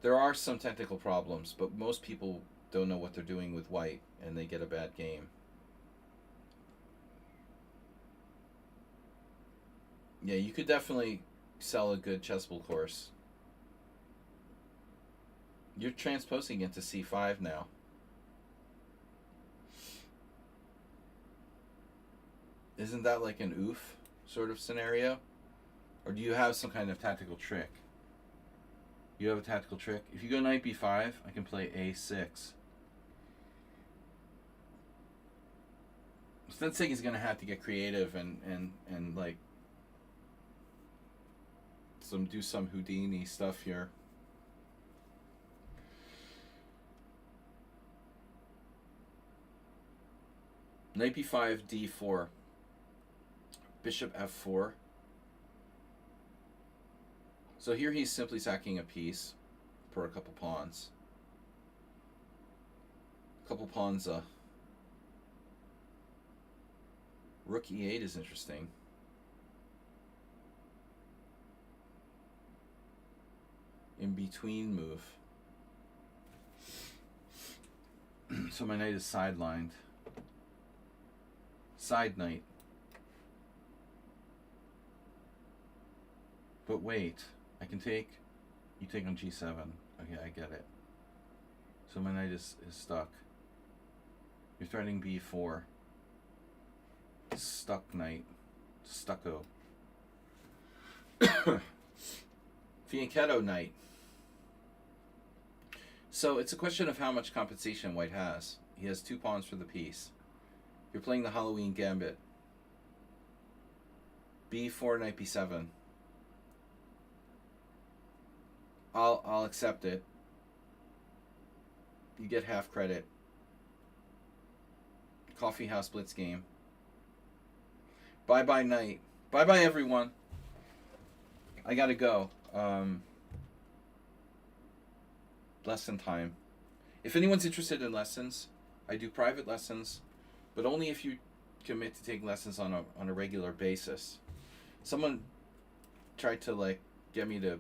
There are some technical problems, but most people don't know what they're doing with white and they get a bad game. Yeah, you could definitely sell a good chessable course. You're transposing into c5 now. Isn't that like an oof sort of scenario? Or do you have some kind of tactical trick? You have a tactical trick? If you go knight b5, I can play a6. Stensig is going to have to get creative and like do some Houdini stuff here. Knight b5, d4. Bishop f4. So here he's simply sacking a piece for a couple pawns. Couple pawns. Rook e8 is interesting. In between move. So my knight is sidelined. side knight. But wait, I can take... You take on g7. Okay, I get it. So my knight is stuck. You're threatening b4. Stuck knight. Stucco. Fianchetto knight. So it's a question of how much compensation white has. He has 2 pawns for the piece. You're playing the Halloween Gambit. b4, knight b7. I'll accept it. You get half credit. Coffee house blitz game. Bye bye knight. Bye bye everyone. I gotta go. Lesson time. If anyone's interested in lessons, I do private lessons, but only if you commit to take lessons on a regular basis. Someone tried to like get me to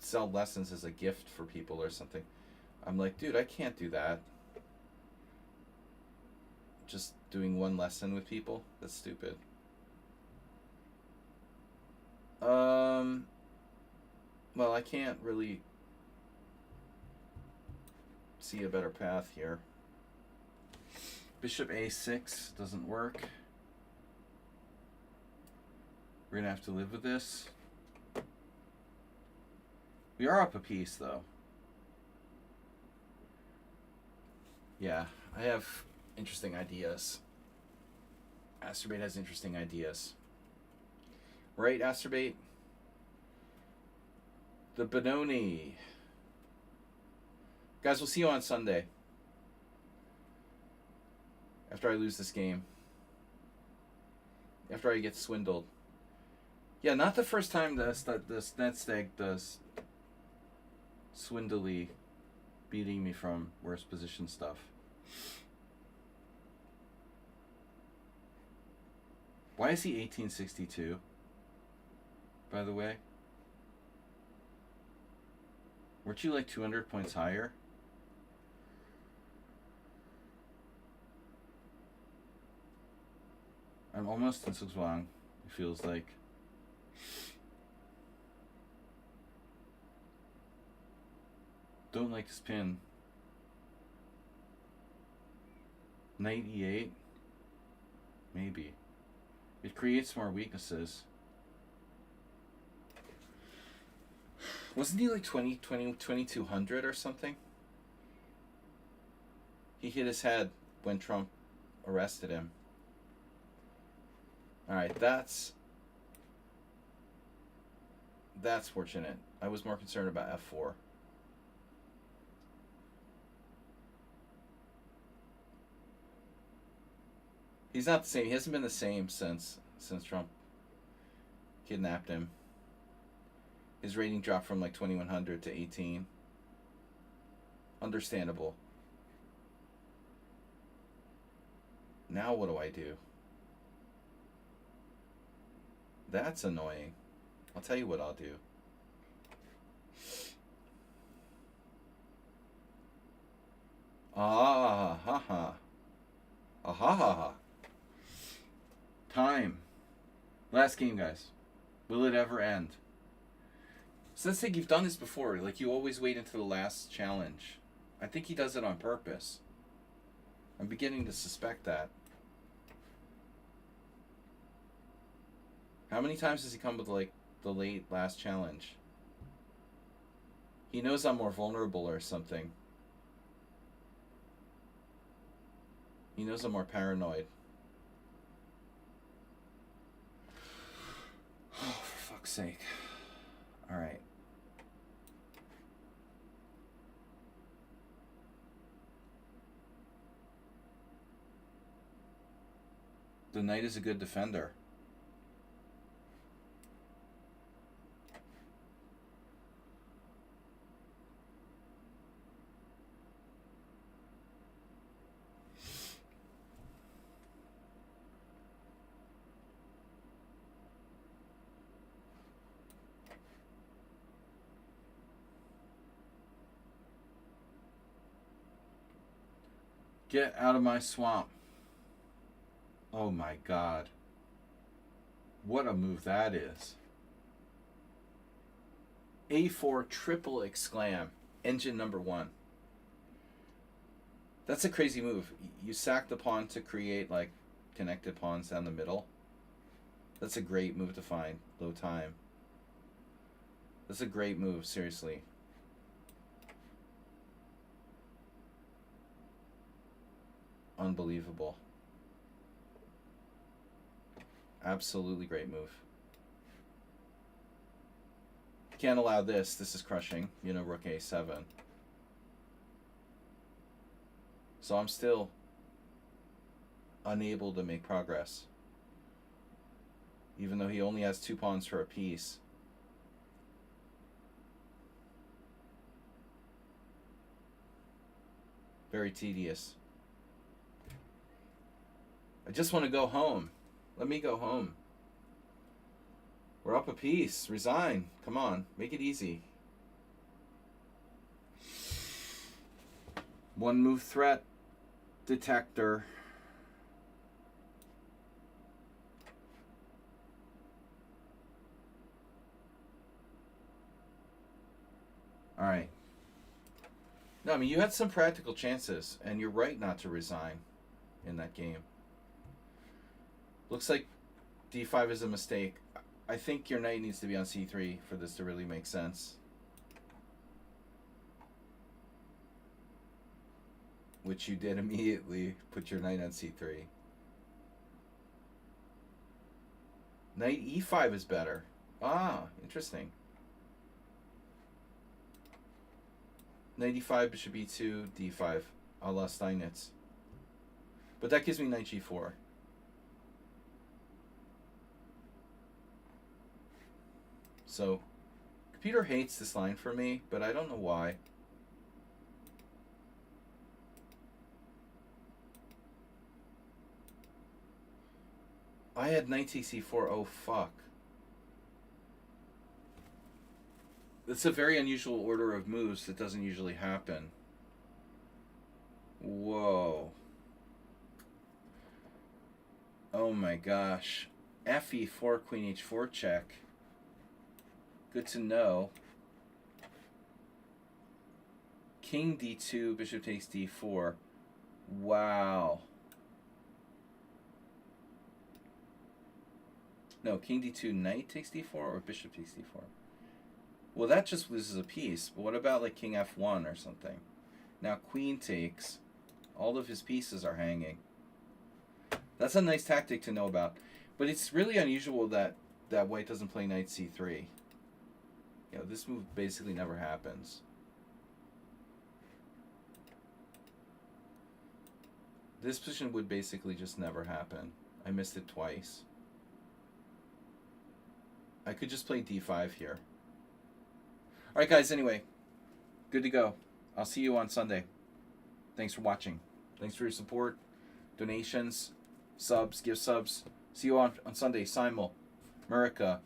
sell lessons as a gift for people or something. I'm like, dude, I can't do that. Just doing one lesson with people? That's stupid. Well, I can't really see a better path here. Bishop a6 doesn't work. We're gonna have to live with this. We are up a piece, though. Yeah, I have interesting ideas. Asterbate has interesting ideas. Right, Asterbate? The Benoni. Guys, we'll see you on Sunday. After I lose this game. After I get swindled. Yeah, not the first time this Netstag does swindly beating me from worst position stuff. Why is he 1862? By the way? Weren't you like 200 points higher? I'm almost in Zhuang, it feels like. Don't like this pin. Knight e8? Maybe. It creates more weaknesses. Wasn't he like 2200 or something? He hit his head when Trump arrested him. Alright, that's fortunate. I was more concerned about f4. He's not the same. He hasn't been the same since Trump kidnapped him. His rating dropped from like 2100 to 18. Understandable. Now what do I do? That's annoying. I'll tell you what I'll do. Ah ha ha. Ah ha ha ha. Time. Last game, guys. Will it ever end? So let's say you've done this before. Like, you always wait until the last challenge. I think he does it on purpose. I'm beginning to suspect that. How many times has he come with, like, the late last challenge? He knows I'm more vulnerable or something. He knows I'm more paranoid. Oh, for fuck's sake. Alright. The knight is a good defender. Get out of my swamp. Oh my god. What a move that is. A4 triple exclam. Engine number 1. That's a crazy move. You sack the pawn to create like connected pawns down the middle. That's a great move to find. Low time. That's a great move, seriously. Unbelievable. Absolutely great move. Can't allow this. This is crushing. You know, rook a7. So I'm still unable to make progress. Even though he only has 2 pawns for a piece. Very tedious. I just want to go home. Let me go home. We're up a piece. Resign. Come on. Make it easy. 1 move threat detector. All right. No, I mean, you had some practical chances, and you're right not to resign in that game. Looks like d5 is a mistake. I think your knight needs to be on c3 for this to really make sense. Which you did immediately. Put your knight on c3. Knight e5 is better. Ah, interesting. Knight e5, bishop e2, d5, a la Steinitz. But that gives me knight g4. So, computer hates this line for me, but I don't know why. I had knight takes e4. Oh, fuck. It's a very unusual order of moves that doesn't usually happen. Whoa. Oh my gosh. Fe4, queen h4 check. Good to know. King d2, bishop takes d4. Wow. No, king d2, knight takes d4, or bishop takes d4? Well, that just loses a piece. But what about like king f1 or something? Now queen takes. All of his pieces are hanging. That's a nice tactic to know about. But it's really unusual that white doesn't play knight c3. You know, this move basically never happens. This position would basically just never happen. I missed it twice. I could just play d5 here. Alright guys, anyway. Good to go. I'll see you on Sunday. Thanks for watching. Thanks for your support, donations, subs, give subs. See you on Sunday. Simul, MURICA.